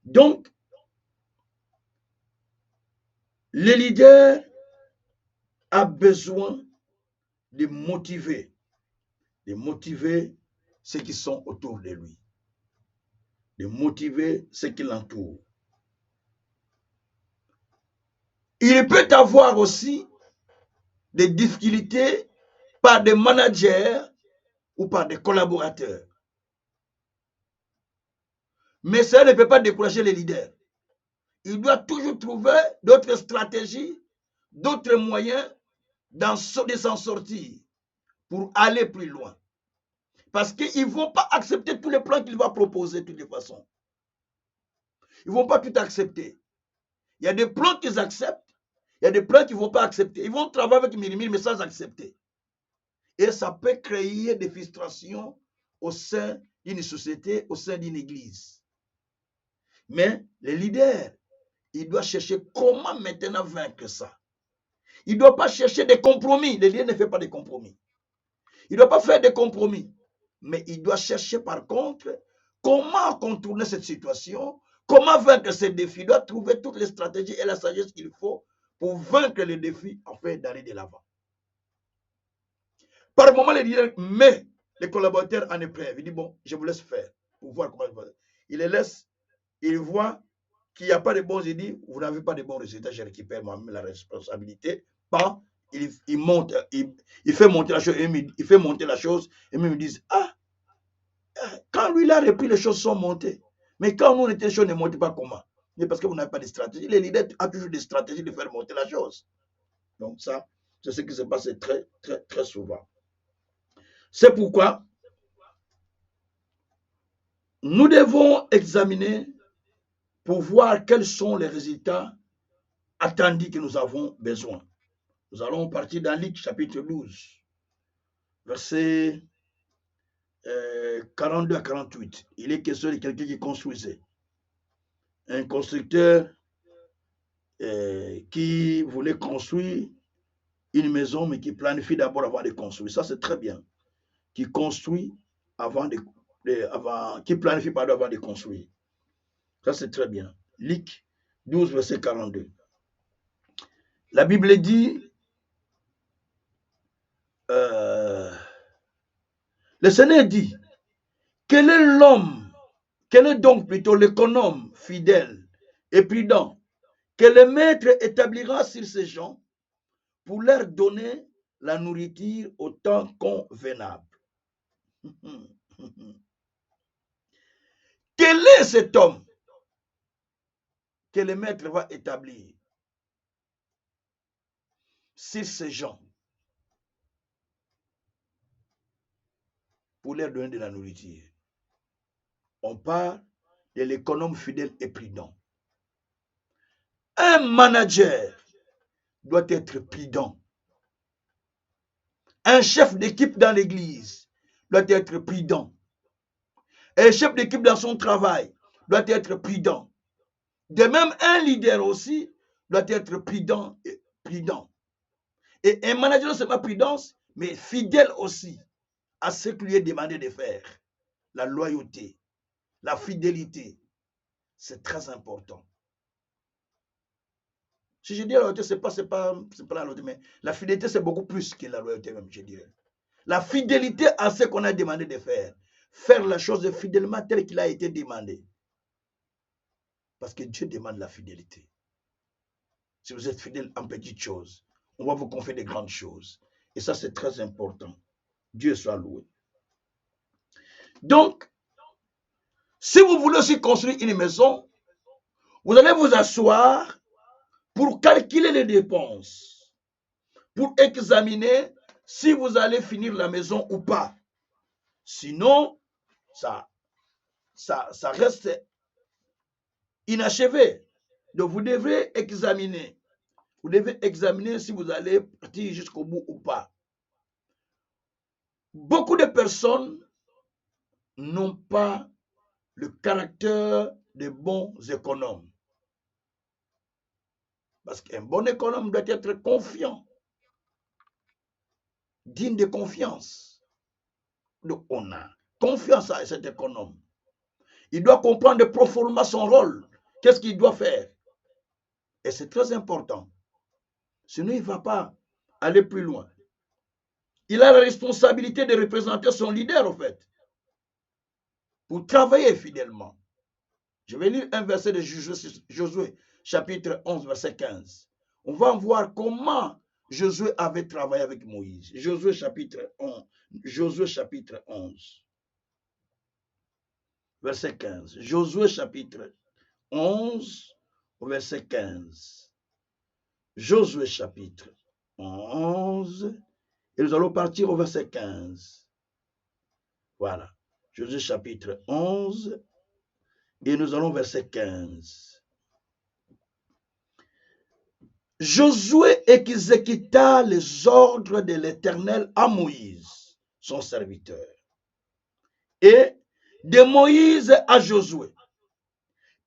Donc, le leader a besoin de motiver ceux qui sont autour de lui, de motiver ceux qui l'entourent. Il peut avoir aussi des difficultés par des managers ou par des collaborateurs. Mais ça ne peut pas décourager les leaders. Il doit toujours trouver d'autres stratégies, d'autres moyens de s'en sortir pour aller plus loin. Parce qu'ils ne vont pas accepter tous les plans qu'il va proposer de toutes les façons. Ils ne vont pas tout accepter. Il y a des plans qu'ils acceptent, il y a des plans qu'ils ne vont pas accepter. Ils vont travailler avec Mirimir, mais sans accepter. Et ça peut créer des frustrations au sein d'une société, au sein d'une église. Mais les leaders, ils doivent chercher comment maintenant vaincre ça. Il ne doit pas chercher des compromis. Le leader ne fait pas de compromis. Il ne doit pas faire des compromis. Mais il doit chercher par contre comment contourner cette situation, comment vaincre ces défis. Il doit trouver toutes les stratégies et la sagesse qu'il faut pour vaincre les défis afin d'aller de l'avant. Par moment, le leader met les collaborateurs en épreuve. Il dit, bon, je vous laisse faire pour voir comment je vais. Il les laisse, il voit qu'il n'y a pas de bons, il dit, vous n'avez pas de bons résultats, je récupère moi-même la responsabilité. Pas, il monte, il fait monter la chose, il fait monter la chose, et même ils disent, ah, quand lui il a repris, les choses sont montées. Mais quand nous, les choses ne montent pas, comment? Mais parce que vous n'avez pas de stratégie. Les leaders ont toujours des stratégies de faire monter la chose. Donc ça, c'est ce qui se passe très, très, très souvent. C'est pourquoi nous devons examiner pour voir quels sont les résultats attendus que nous avons besoin. Nous allons partir dans Luc chapitre 12, versets 42 à 48. Il est question de quelqu'un qui construisait. Un constructeur qui voulait construire une maison, mais qui planifie d'abord avant de construire. Ça, c'est très bien. Qui construit qui planifie avant de construire. Ça, c'est très bien. Luc 12, verset 42. La Bible dit, le Seigneur dit, quel est donc plutôt l'économe fidèle et prudent que le maître établira sur ces gens pour leur donner la nourriture au temps convenable. Quel est cet homme que le maître va établir sur ces gens pour leur donner de la nourriture? On parle de l'économe fidèle et prudent. Un manager doit être prudent. Un chef d'équipe dans l'église doit être prudent. Un chef d'équipe dans son travail doit être prudent. De même, un leader aussi doit être prudent et prudent. Et un manager non seulement prudence, mais fidèle aussi à ce qu'il lui est demandé de faire. La loyauté, la fidélité, c'est très important. Si je dis la loyauté, c'est pas la loyauté, mais la fidélité, c'est beaucoup plus que la loyauté même, je dirais. La fidélité à ce qu'on a demandé de faire. Faire la chose fidèlement telle qu'il a été demandé. Parce que Dieu demande la fidélité. Si vous êtes fidèle en petites choses, on va vous confier des grandes choses. Et ça, c'est très important. Dieu soit loué. Donc, si vous voulez aussi construire une maison, vous allez vous asseoir pour calculer les dépenses, pour examiner si vous allez finir la maison ou pas. Sinon, ça reste inachevé. Donc, vous devez examiner. Vous devez examiner si vous allez partir jusqu'au bout ou pas. Beaucoup de personnes n'ont pas le caractère de bons économes. Parce qu'un bon économe doit être confiant, digne de confiance. Donc, on a confiance à cet économe. Il doit comprendre profondément son rôle. Qu'est-ce qu'il doit faire? Et c'est très important. Sinon, il ne va pas aller plus loin. Il a la responsabilité de représenter son leader, en fait, pour travailler fidèlement. Je vais lire un verset de Josué, chapitre 11, verset 15. On va voir comment Josué avait travaillé avec Moïse. Josué, chapitre 11. Josué, chapitre 11, verset 15. Josué, chapitre 11, verset 15. Josué, chapitre 11. Et nous allons partir au verset 15. Voilà. Josué, chapitre 11. Et nous allons au verset 15. Josué exécuta les ordres de l'Éternel à Moïse, son serviteur, et de Moïse à Josué.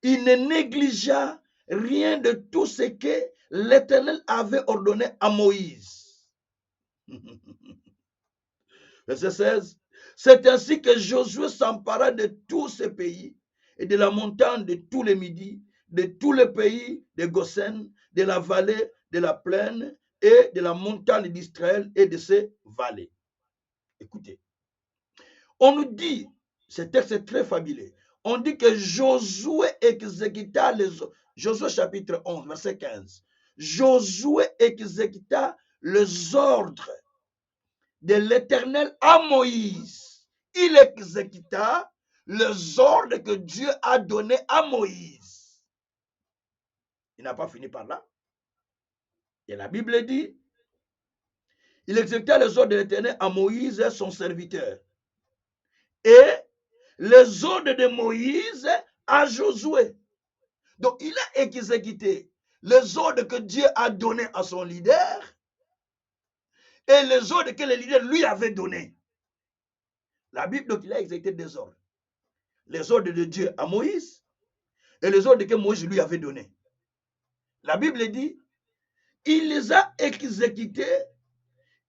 Il ne négligea rien de tout ce que l'Éternel avait ordonné à Moïse. Verset 16. C'est ainsi que Josué s'empara de tout ce pays et de la montagne de tous les midis, de tous les pays de Goshen, de la vallée, de la plaine et de la montagne d'Israël et de ses vallées. Écoutez, on nous dit, ce texte est très fabuleux, on dit que Josué exécuta les ordres. Josué chapitre 11, verset 15. Josué exécuta les ordres de l'Éternel à Moïse. Il exécuta les ordres que Dieu a donnés à Moïse. Il n'a pas fini par là. Et la Bible dit, il exécuta les ordres de l'Éternel à Moïse, son serviteur. Et les ordres de Moïse à Josué. Donc, il a exécuté les ordres que Dieu a donnés à son leader et les ordres que le leader lui avait donnés. La Bible, donc, il a exécuté des ordres. Les ordres de Dieu à Moïse et les ordres que Moïse lui avait donnés. La Bible dit, il les a exécutés,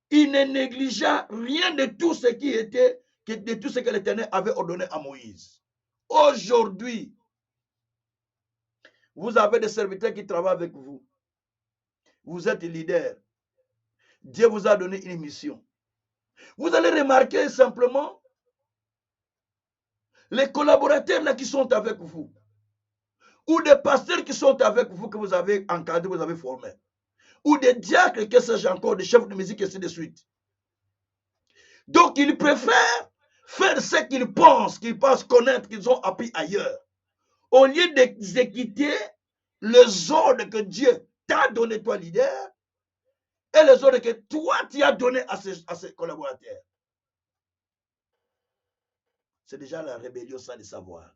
il ne négligea rien de tout ce qui était, de tout ce que l'Éternel avait ordonné à Moïse. Aujourd'hui, vous avez des serviteurs qui travaillent avec vous. Vous êtes leader. Dieu vous a donné une mission. Vous allez remarquer simplement les collaborateurs là qui sont avec vous, ou des pasteurs qui sont avec vous, que vous avez encadrés, vous avez formés, ou des diacres, que sais-je encore, des chefs de musique, et ainsi de suite. Donc, ils préfèrent faire ce qu'ils pensent connaître, qu'ils ont appris ailleurs, au lieu d'exécuter les ordres que Dieu t'a donné, toi, leader, et les ordres que toi, tu as donné à ces collaborateurs. C'est déjà la rébellion sans le savoir.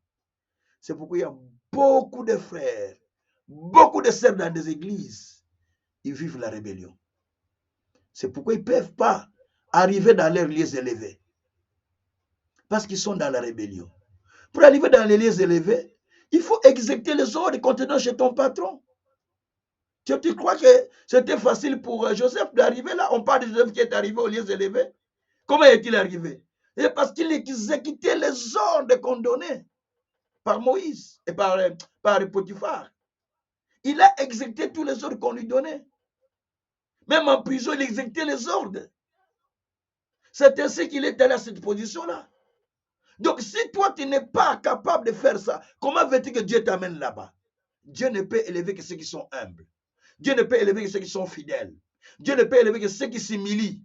C'est pourquoi il y a beaucoup de frères, beaucoup de sœurs dans des églises, ils vivent la rébellion. C'est pourquoi ils ne peuvent pas arriver dans leurs lieux élevés. Parce qu'ils sont dans la rébellion. Pour arriver dans les lieux élevés, il faut exécuter les ordres contenant chez ton patron. Tu crois que c'était facile pour Joseph d'arriver là? On parle de Joseph qui est arrivé aux lieux élevés. Comment est-il arrivé? Et parce qu'il exécutait les ordres qu'on donnait par Moïse et par Potiphar. Il a exécuté tous les ordres qu'on lui donnait. Même en prison, il exécutait les ordres. C'est ainsi qu'il est allé à cette position-là. Donc, si toi, tu n'es pas capable de faire ça, comment veux-tu que Dieu t'amène là-bas? Dieu ne peut élever que ceux qui sont humbles. Dieu ne peut élever que ceux qui sont fidèles. Dieu ne peut élever que ceux qui s'humilient.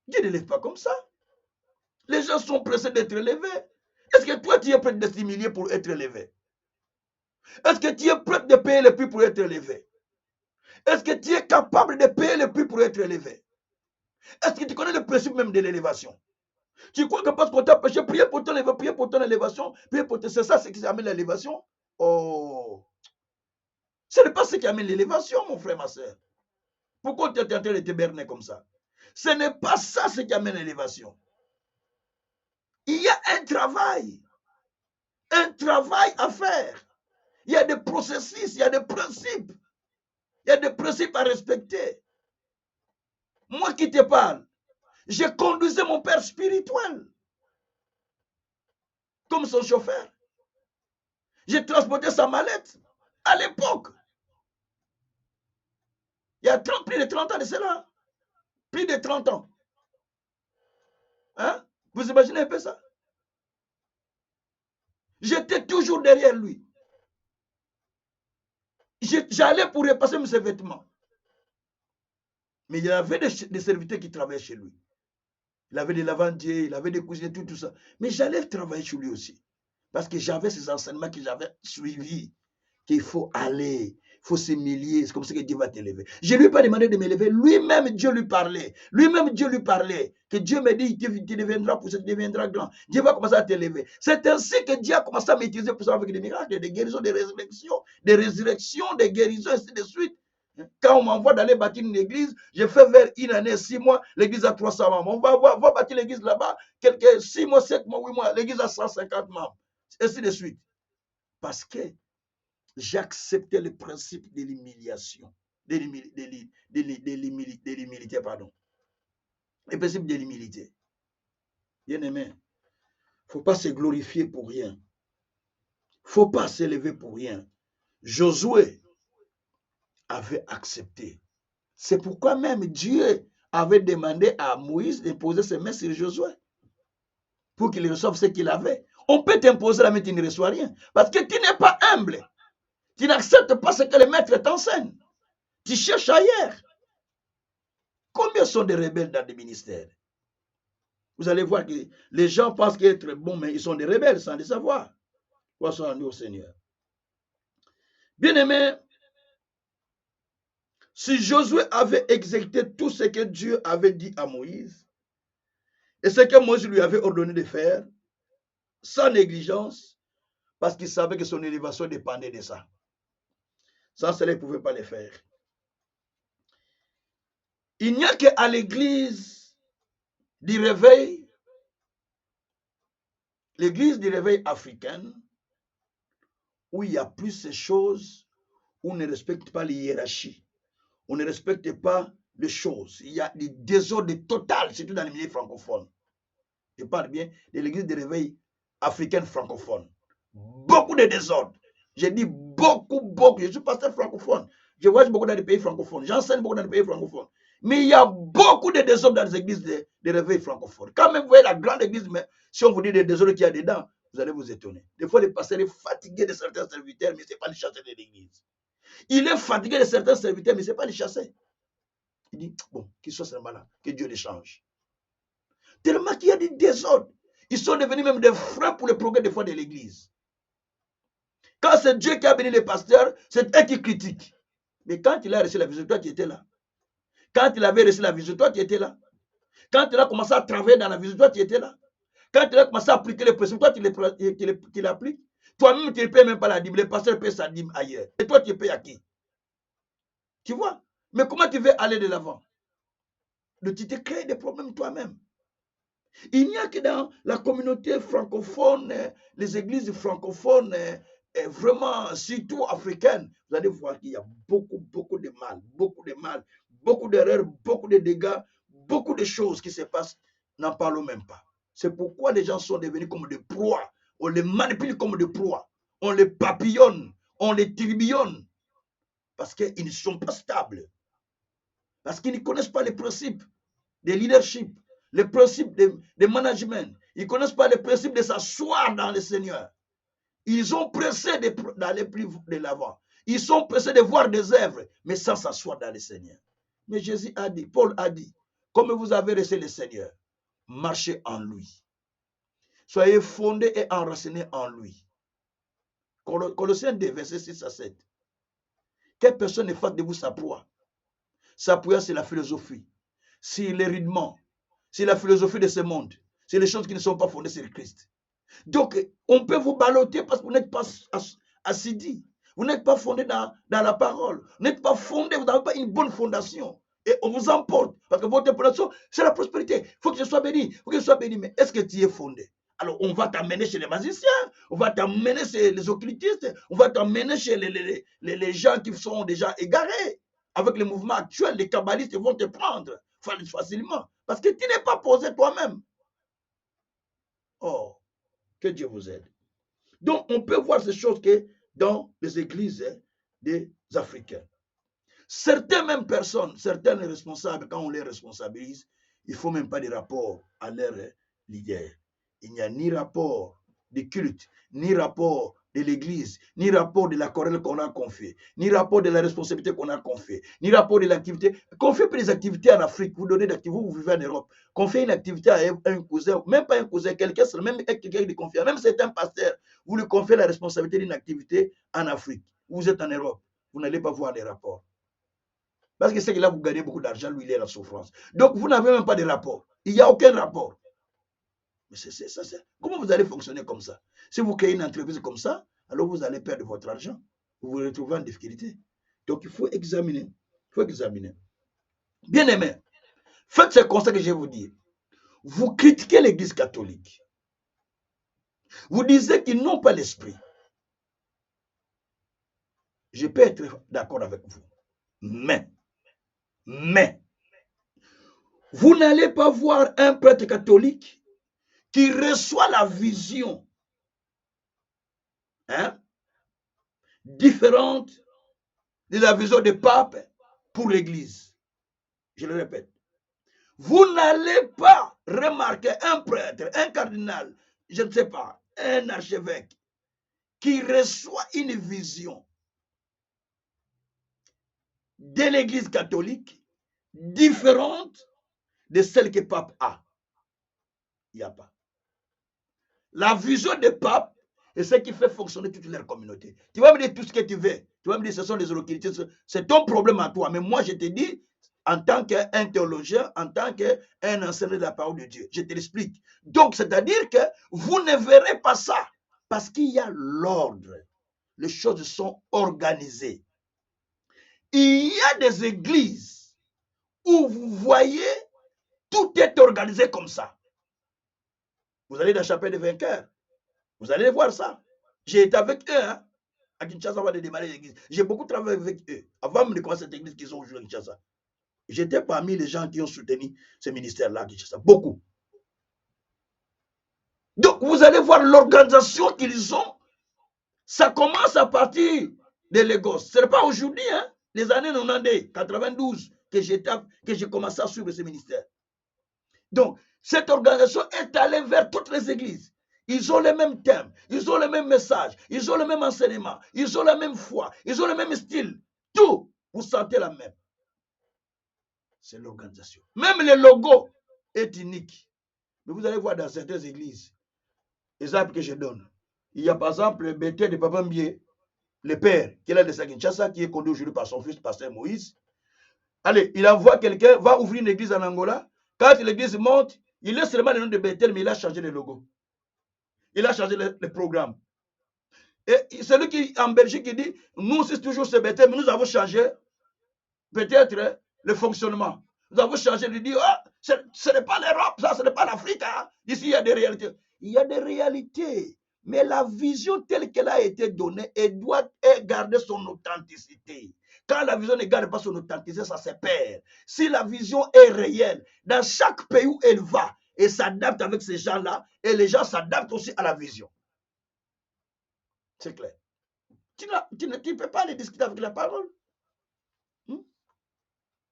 Dieu ne l'élève pas comme ça. Les gens sont pressés d'être élevés. Est-ce que toi, tu es prêt de t'humilier pour être élevé? Est-ce que tu es prêt de payer le prix pour être élevé? Est-ce que tu es capable de payer le prix pour être élevé? Est-ce que tu connais le principe même de l'élévation? Tu crois que parce qu'on t'a péché, prier pour ton élévation, c'est ça ce qui amène l'élévation? Oh! Ce n'est pas ce qui amène l'élévation, mon frère, ma soeur. Pourquoi tu es en train de te berner comme ça? Ce n'est pas ça ce qui amène l'élévation. Il y a un travail à faire. Il y a des processus, il y a des principes. Il y a des principes à respecter. Moi qui te parle, je conduisais mon père spirituel comme son chauffeur. J'ai transporté sa mallette à l'époque. Il y a plus de 30 ans de cela. Plus de 30 ans. Hein? Vous imaginez un peu ça? J'étais toujours derrière lui. J'allais pour repasser ses vêtements. Mais il y avait des serviteurs qui travaillaient chez lui. Il avait des lavandiers, il avait des cuisiniers, tout ça. Mais j'allais travailler chez lui aussi. Parce que j'avais ces enseignements que j'avais suivis. Qu'il faut aller, il faut s'humilier. C'est comme ça que Dieu va t'élever. Je ne lui ai pas demandé de m'élever. Lui-même, Dieu lui parlait. Lui-même, Dieu lui parlait. Que Dieu me dit, tu deviendras poussé, tu deviendras grand. Dieu va commencer à t'élever. C'est ainsi que Dieu a commencé à m'utiliser pour ça avec des miracles, des guérisons, des résurrections, des guérisons, ainsi de suite. Quand on m'envoie d'aller bâtir une église, je fais vers une année, 6 mois, l'église a 300 membres. On va bâtir l'église là-bas, quelques 6 mois, 7 mois, 8 mois, l'église a 150 membres. Ainsi de suite. Parce que j'acceptais le principe de l'humiliation, de l'humilité, pardon. Le principe de l'humilité. Bien aimé, il ne faut pas se glorifier pour rien. Il ne faut pas s'élever pour rien. Josué avait accepté. C'est pourquoi même Dieu avait demandé à Moïse de poser ses mains sur Josué pour qu'il reçoive ce qu'il avait. On peut t'imposer la main, tu ne reçois rien. Parce que tu n'es pas humble. Tu n'acceptes pas ce que le maître t'enseigne. Tu cherches ailleurs. Combien sont des rebelles dans des ministères? Vous allez voir que les gens pensent qu'être bons, mais ils sont des rebelles sans le savoir. Poissons en nous au Seigneur. Bien-aimé, si Josué avait exécuté tout ce que Dieu avait dit à Moïse, et ce que Moïse lui avait ordonné de faire, sans négligence, parce qu'il savait que son élévation dépendait de ça. Sans cela, il ne pouvait pas le faire. Il n'y a qu'à l'église du réveil, l'église du réveil africaine, où il y a plus ces choses, où on ne respecte pas les hiérarchies, on ne respecte pas les choses. Il y a des désordres total, surtout dans les milieux francophones. Je parle bien de l'église de réveil africaine francophone. Beaucoup de désordres. J'ai dit beaucoup. Je suis pasteur francophone. Je voyage beaucoup dans les pays francophones. J'enseigne beaucoup dans les pays francophones. Mais il y a beaucoup de désordres dans les églises de réveil francophones. Quand même, vous voyez la grande église, mais si on vous dit des désordres qu'il y a dedans, vous allez vous étonner. Des fois, les pasteurs sont fatigués de certains serviteurs, mais ce n'est pas les chasser de l'église. Il est fatigué de certains serviteurs, mais ce n'est pas les chasser. Il dit, bon, qu'ils soient seulement là, que Dieu les change. Tellement qu'il y a des désordres. Ils sont devenus même des freins pour le progrès des fois de l'église. Quand c'est Dieu qui a béni les pasteurs, c'est eux qui critiquent. Mais quand il a reçu la vision, toi tu étais là. Quand il avait reçu la vision, toi tu étais là. Quand il a commencé à travailler dans la vision, toi tu étais là. Quand il a commencé à appliquer les principes, toi tu l'appliques. Toi-même, tu ne payes même pas la dîme. Les pasteurs payent sa dîme ailleurs. Et toi, tu payes à qui? Tu vois? Mais comment tu veux aller de l'avant? Tu te crées des problèmes toi-même. Il n'y a que dans la communauté francophone, les églises francophones, vraiment, surtout africaine, vous allez voir qu'il y a beaucoup de mal, beaucoup d'erreurs, beaucoup de dégâts, beaucoup de choses qui se passent, n'en parlons même pas. C'est pourquoi les gens sont devenus comme des proies. On les manipule comme des proies. On les papillonne, on les tourbillonne. Parce qu'ils ne sont pas stables. Parce qu'ils ne connaissent pas les principes de leadership, les principes de management. Ils ne connaissent pas les principes de s'asseoir dans le Seigneur. Ils ont pressé d'aller plus de l'avant. Ils sont pressés de voir des œuvres, mais sans s'asseoir dans le Seigneur. Mais Jésus a dit, Paul a dit, comme vous avez reçu le Seigneur, marchez en lui. Soyez fondés et enracinés en lui. Colossiens 2, versets 6 à 7. Quelle personne ne fasse de vous sa proie. Sa proie, c'est la philosophie, c'est les rudiments, c'est la philosophie de ce monde, c'est les choses qui ne sont pas fondées sur le Christ. Donc, on peut vous balloter parce que vous n'êtes pas assidus. Vous n'êtes pas fondé dans la parole. Vous n'êtes pas fondé, vous n'avez pas une bonne fondation. Et on vous emporte. Parce que votre fondation, c'est la prospérité. Il faut que je sois béni. Il faut que je sois béni. Mais est-ce que tu es fondé? Alors, on va t'amener chez les magiciens. On va t'amener chez les occultistes. On va t'amener chez les gens qui sont déjà égarés. Avec les mouvements actuels, les kabbalistes vont te prendre facilement. Parce que tu n'es pas posé toi-même. Oh. Que Dieu vous aide. Donc, on peut voir ces choses que dans les églises des Africains. Certaines mêmes personnes, certains responsables, quand on les responsabilise, il ne faut même pas de rapport à leur leader. Il n'y a ni rapport de culte, ni rapport de l'église, ni rapport de la chorale qu'on a confiée, ni rapport de la responsabilité qu'on a confiée, ni rapport de l'activité. Confiez des activités en Afrique, vous donnez d'activités, vous vivez en Europe. Confiez une activité à un cousin, même pas un cousin, quelqu'un, même quelqu'un de confiance, même c'est un pasteur, vous lui confiez la responsabilité d'une activité en Afrique. Vous êtes en Europe, vous n'allez pas voir les rapports. Parce que c'est que là, vous gagnez beaucoup d'argent, lui, il est en souffrance. Donc, vous n'avez même pas de rapport. Il n'y a aucun rapport. Mais c'est ça. Comment vous allez fonctionner comme ça? Si vous créez une entreprise comme ça, alors vous allez perdre votre argent. Vous vous retrouvez en difficulté. Donc, il faut examiner. Il faut examiner. Bien aimé, faites ce constat que je vais vous dire. Vous critiquez l'Église catholique. Vous disiez qu'ils n'ont pas l'esprit. Je peux être d'accord avec vous. Mais, vous n'allez pas voir un prêtre catholique qui reçoit la vision différente de la vision du pape pour l'Église. Je le répète. Vous n'allez pas remarquer un prêtre, un cardinal, je ne sais pas, un archevêque qui reçoit une vision de l'Église catholique différente de celle que le pape a. Il n'y a pas. La vision du pape est ce qui fait fonctionner toute leur communauté. Tu vas me dire tout ce que tu veux. Tu vas me dire ce sont des occultistes. C'est ton problème à toi. Mais moi, je te dis, en tant qu'un théologien, en tant qu'un enseignant de la parole de Dieu, je te l'explique. Donc, c'est-à-dire que vous ne verrez pas ça. Parce qu'il y a l'ordre. Les choses sont organisées. Il y a des églises où vous voyez, tout est organisé comme ça. Vous allez dans la chapelle des vainqueurs. Vous allez voir ça. J'ai été avec eux, hein, à Kinshasa avant de démarrer l'église. J'ai beaucoup travaillé avec eux. Avant de commencer cette église qu'ils ont aujourd'hui à Kinshasa. J'étais parmi les gens qui ont soutenu ce ministère-là à Kinshasa. Beaucoup. Donc, vous allez voir l'organisation qu'ils ont. Ça commence à partir de Lagos. Ce n'est pas aujourd'hui, hein, les années 90, 92, que j'ai commencé à suivre ce ministère. Donc, cette organisation est allée vers toutes les églises. Ils ont les mêmes thèmes, ils ont les mêmes messages, ils ont le même enseignement, ils ont la même foi, ils ont le même style. Tout, vous sentez la même. C'est l'organisation. Même le logo est unique. Mais vous allez voir dans certaines églises, exemple que je donne. Il y a par exemple le bêtien de Papa Mbié, le père, qui est là de Kinshasa, qui est conduit aujourd'hui par son fils, pasteur Moïse. Allez, il envoie quelqu'un, va ouvrir une église en Angola. Quand l'église monte, il laisse seulement le nom de Bethel, mais il a changé le logo. Il a changé le programme. Et celui qui, en Belgique, qui dit, nous, c'est toujours ce Bethel, mais nous avons changé peut-être le fonctionnement. Nous avons changé, il dit, ah, ce n'est pas l'Europe, ça, ce n'est pas l'Afrique. Hein. Ici, il y a des réalités. Il y a des réalités. Mais la vision telle qu'elle a été donnée, elle doit garder son authenticité. Quand la vision ne garde pas son authenticité, ça se perd. Si la vision est réelle, dans chaque pays où elle va, elle s'adapte avec ces gens-là, et les gens s'adaptent aussi à la vision. C'est clair. Tu ne peux pas aller discuter avec la parole.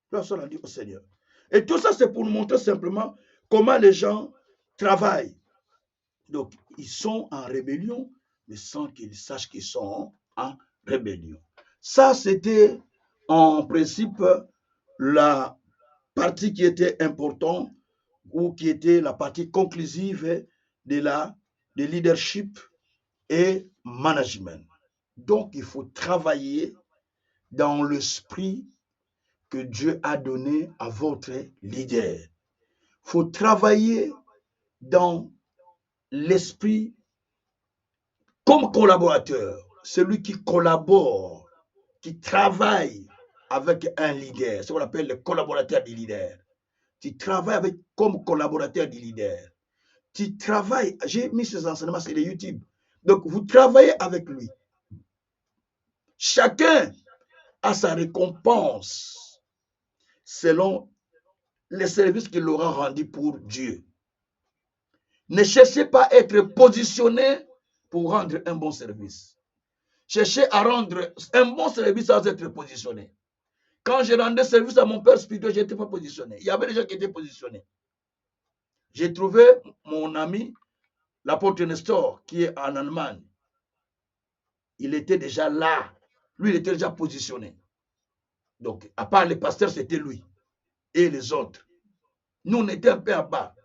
Personne n'a dit au Seigneur. Et tout ça, c'est pour nous montrer simplement comment les gens travaillent. Donc, ils sont en rébellion, mais sans qu'ils sachent qu'ils sont en rébellion. Ça, c'était en principe la partie qui était importante ou qui était la partie conclusive de leadership et management. Donc, il faut travailler dans l'esprit que Dieu a donné à votre leader. Il faut travailler dans l'esprit comme collaborateur, celui qui collabore, qui travaille avec un leader, c'est ce qu'on appelle le collaborateur du leader. Tu travailles comme collaborateur du leader. Tu travailles, j'ai mis ces enseignements sur les YouTube. Donc, vous travaillez avec lui. Chacun a sa récompense selon les services qu'il aura rendus pour Dieu. Ne cherchez pas à être positionné pour rendre un bon service. Cherchez à rendre un bon service sans être positionné. Quand je rendais service à mon père spirituel, je n'étais pas positionné. Il y avait des gens qui étaient positionnés. J'ai trouvé mon ami, l'apôtre Nestor, qui est en Allemagne. Il était déjà là. Lui, il était déjà positionné. Donc, à part les pasteurs, c'était lui et les autres. Nous, on était un peu à bas.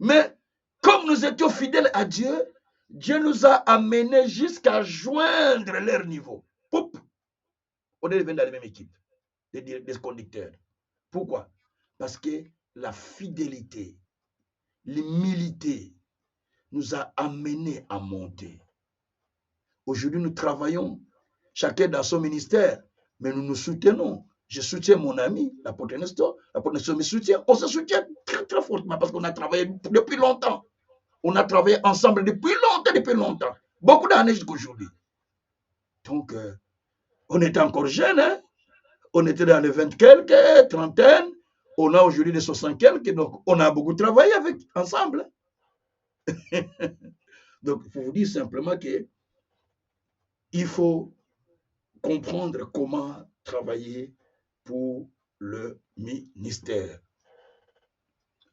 Mais comme nous étions fidèles à Dieu, Dieu nous a amenés jusqu'à joindre leur niveau. Poup, on est devenu dans la même équipe, des conducteurs. Pourquoi? Parce que la fidélité, l'humilité nous a amenés à monter. Aujourd'hui, nous travaillons, chacun dans son ministère, mais nous nous soutenons. Je soutiens mon ami, l'apôtre Nestor me soutient. On se soutient très, très fortement parce qu'on a travaillé depuis longtemps. On a travaillé ensemble depuis longtemps. Beaucoup d'années jusqu'aujourd'hui. Donc, on était encore jeunes, hein? On était dans les 20 quelques, trentaines. On a aujourd'hui les 60 quelques, donc on a beaucoup travaillé ensemble. Donc, il faut vous dire simplement que il faut comprendre comment travailler pour le ministère.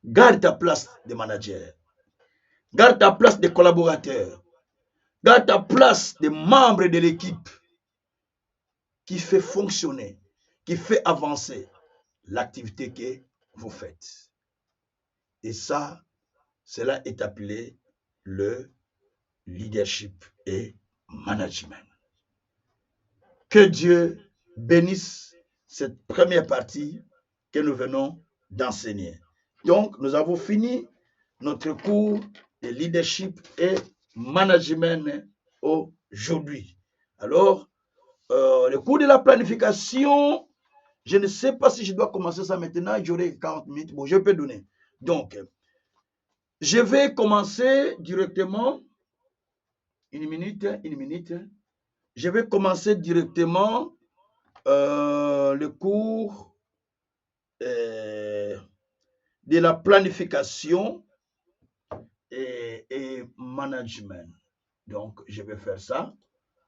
Garde ta place de manager. Garde ta place de collaborateur. Garde ta place de membre de l'équipe qui fait fonctionner, qui fait avancer l'activité que vous faites. Et ça, cela est appelé le leadership et management. Que Dieu bénisse cette première partie que nous venons d'enseigner. Donc, nous avons fini notre cours de leadership et management aujourd'hui. Alors, le cours de la planification, je ne sais pas si je dois commencer ça maintenant, j'aurai 40 minutes. Bon, je peux donner. Donc, je vais commencer directement. Une minute. Je vais commencer directement le cours de la planification et management. Donc, je vais faire ça.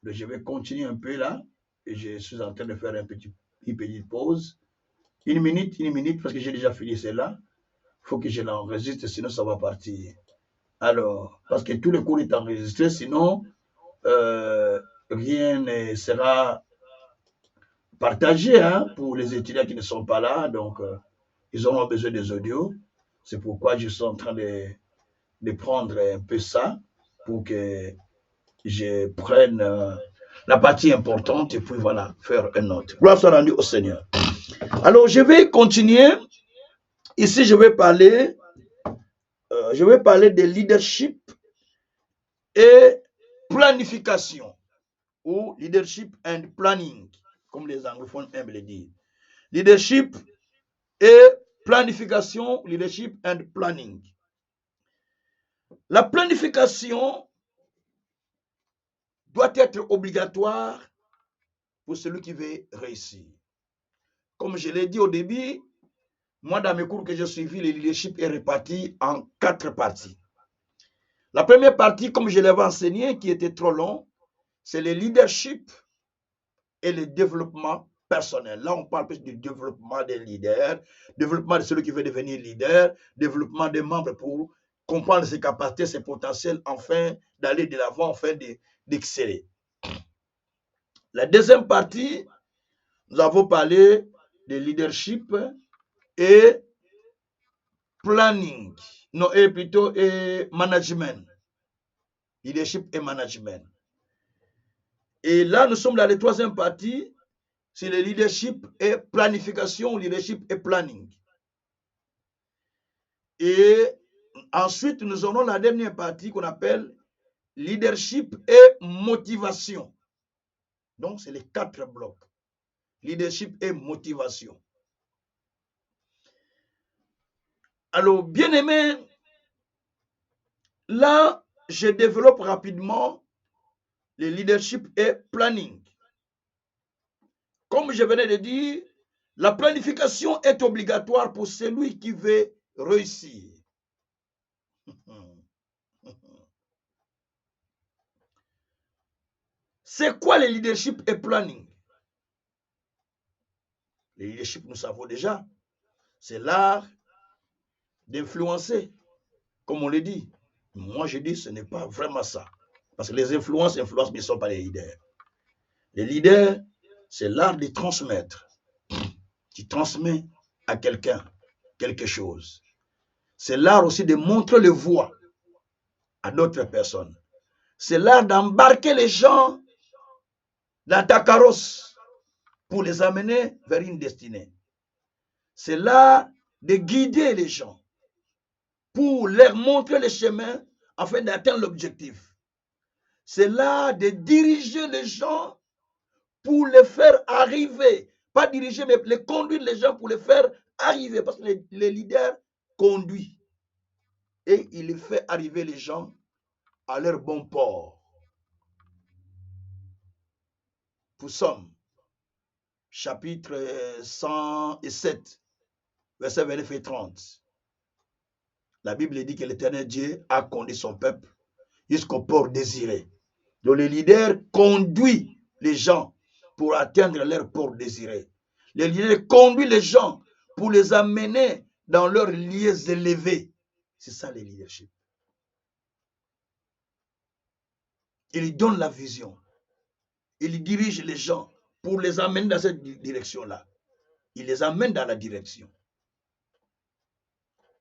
Je vais continuer un peu là. Et je suis en train de faire une petite pause. Une minute, parce que j'ai déjà fini celle-là. Il faut que je l'enregistre, sinon ça va partir. Alors, parce que tout le cours est enregistré, sinon rien ne sera partagé pour les étudiants qui ne sont pas là. Donc, ils auront besoin des audios. C'est pourquoi je suis en train de prendre un peu ça pour que je prenne la partie importante et puis voilà, faire un autre. Gloire soit rendue au Seigneur. Alors, je vais continuer. Ici, je vais parler de leadership et planification, ou leadership and planning, comme les anglophones aiment le dire. Leadership et planification, leadership and planning. La planification doit être obligatoire pour celui qui veut réussir. Comme je l'ai dit au début, moi, dans mes cours que j'ai suivis, le leadership est réparti en 4 parties. La première partie, comme je l'avais enseigné, qui était trop long, c'est le leadership et le développement personnel. Là, on parle plus du développement des leaders, développement de celui qui veut devenir leader, développement des membres pour comprendre ses capacités, ses potentiels, afin d'aller de l'avant, afin d'exceller. La deuxième partie, nous avons parlé de leadership et planning, non, et plutôt et management. Leadership et management. Et là, nous sommes dans la troisième partie, c'est le leadership et planification, leadership et planning. Et ensuite, nous aurons la dernière partie qu'on appelle leadership et motivation. Donc, c'est les 4 blocs. Leadership et motivation. Alors, bien aimé, là, je développe rapidement le leadership et planning. Comme je venais de dire, la planification est obligatoire pour celui qui veut réussir. C'est quoi le leadership et planning? Le leadership, nous savons déjà, c'est l'art d'influencer, comme on le dit. Moi, je dis, ce n'est pas vraiment ça. Parce que les influences, mais ils ne sont pas les leaders. Les leaders, c'est l'art de transmettre. Tu transmets à quelqu'un quelque chose. C'est l'art aussi de montrer le voie à d'autres personnes. C'est l'art d'embarquer les gens dans ta carrosse pour les amener vers une destinée. C'est l'art de guider les gens pour leur montrer le chemin afin d'atteindre l'objectif. C'est l'art de diriger les gens pour les faire arriver. Pas diriger, mais les conduire les gens pour les faire arriver. Parce que les leaders conduisent. Et il fait arriver les gens à leur bon port. Psaume, chapitre 107, verset 29 et 30. La Bible dit que l'Éternel Dieu a conduit son peuple jusqu'au port désiré. Donc les leaders conduisent les gens pour atteindre leur port désiré. Les leaders conduisent les gens pour les amener dans leurs lieux élevés. C'est ça le leadership. Il donne la vision. Il dirige les gens pour les amener dans cette direction-là. Il les amène dans la direction.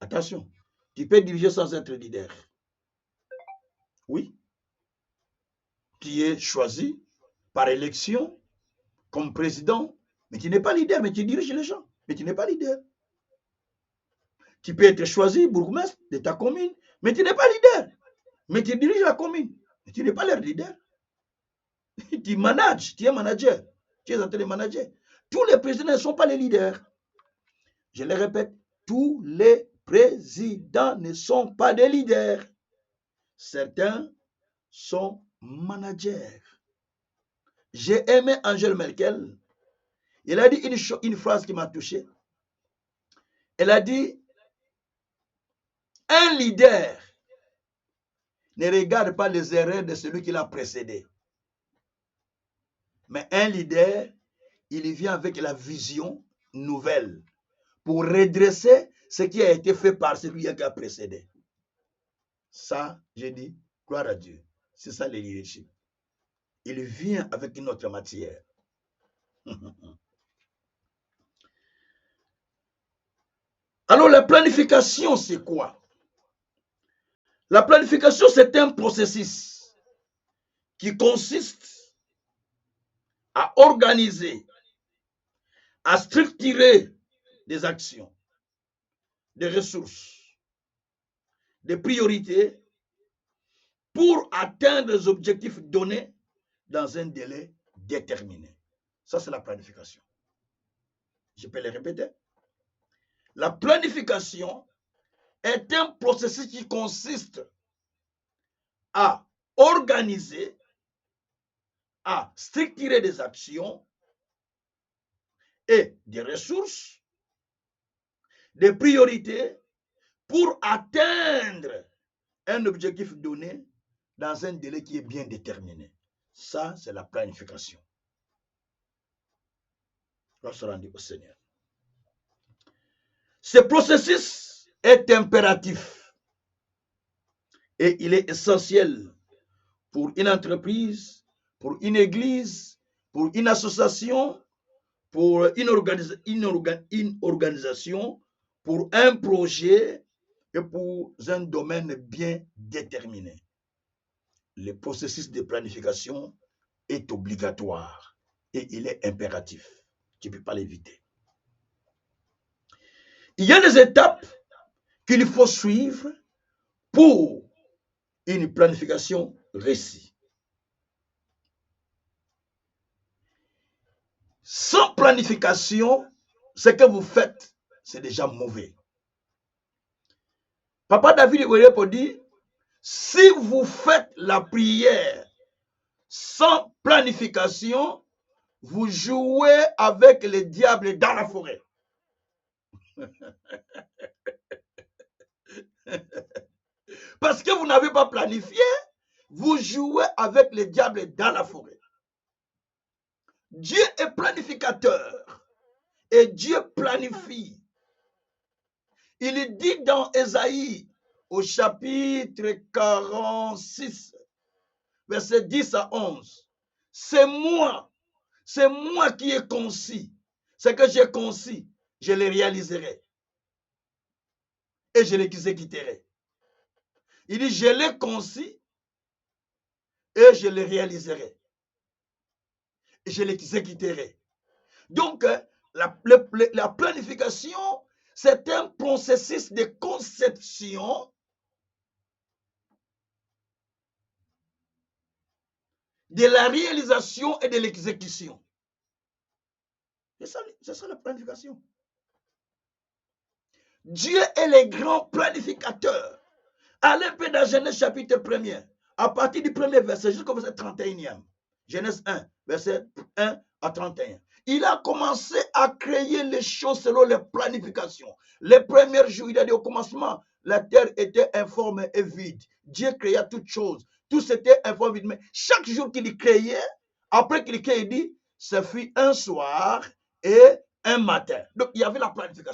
Attention, tu peux diriger sans être leader. Oui. Tu es choisi par élection comme président, mais tu n'es pas leader, mais tu diriges les gens, mais tu n'es pas leader. Tu peux être choisi bourgmestre de ta commune, mais tu n'es pas leader, mais tu diriges la commune, mais tu n'es pas leur leader. Tu manages, tu es manager, tu es en train de manager. Tous les présidents ne sont pas les leaders. Je le répète, tous les présidents ne sont pas des leaders. Certains sont managers. J'ai aimé Angela Merkel. Elle a dit une phrase qui m'a touché. Elle a dit, un leader ne regarde pas les erreurs de celui qui l'a précédé. Mais un leader, il vient avec la vision nouvelle pour redresser ce qui a été fait par celui qui a précédé. Ça, j'ai dit, gloire à Dieu. C'est ça le leadership. Il vient avec une autre matière. Alors, la planification, c'est quoi? La planification, c'est un processus qui consiste à organiser, à structurer des actions, des ressources, des priorités pour atteindre les objectifs donnés dans un délai déterminé. Ça, c'est la planification. Je peux le répéter. La planification est un processus qui consiste à organiser, à structurer des actions et des ressources, des priorités pour atteindre un objectif donné dans un délai qui est bien déterminé. Ça, c'est la planification. On se rend au Seigneur. Ce processus est impératif et il est essentiel pour une entreprise, pour une église, pour une association, pour une organisation, pour un projet et pour un domaine bien déterminé. Le processus de planification est obligatoire et il est impératif. Tu ne peux pas l'éviter. Il y a des étapes qu'il faut suivre pour une planification réussie. Sans planification, ce que vous faites, c'est déjà mauvais. Papa David Oyepo dit, si vous faites la prière sans planification, vous jouez avec les diables dans la forêt. Parce que vous n'avez pas planifié, vous jouez avec les diables dans la forêt. Dieu est planificateur et Dieu planifie. Il dit dans Ésaïe au chapitre 46, verset 10 à 11, c'est moi qui ai conçu. Ce que j'ai conçu, je le réaliserai. Et je l'exécuterai. Il dit, je l'ai conçu et je le réaliserai. Et je l'exécuterai. Donc, la planification, c'est un processus de conception de la réalisation et de l'exécution. C'est ça la planification. Dieu est le grand planificateur. Allez un peu dans Genèse chapitre 1er, à partir du premier verset jusqu'au verset 31e. Genèse 1, verset 1 à 31. Il a commencé à créer les choses selon les planifications. Les premiers jours, il a dit au commencement, la terre était informe et vide. Dieu créa toutes choses. Tout c'était informe et vide. Mais chaque jour qu'il créait, après qu'il créait, il dit, ce fut un soir et un matin. Donc, il y avait la planification.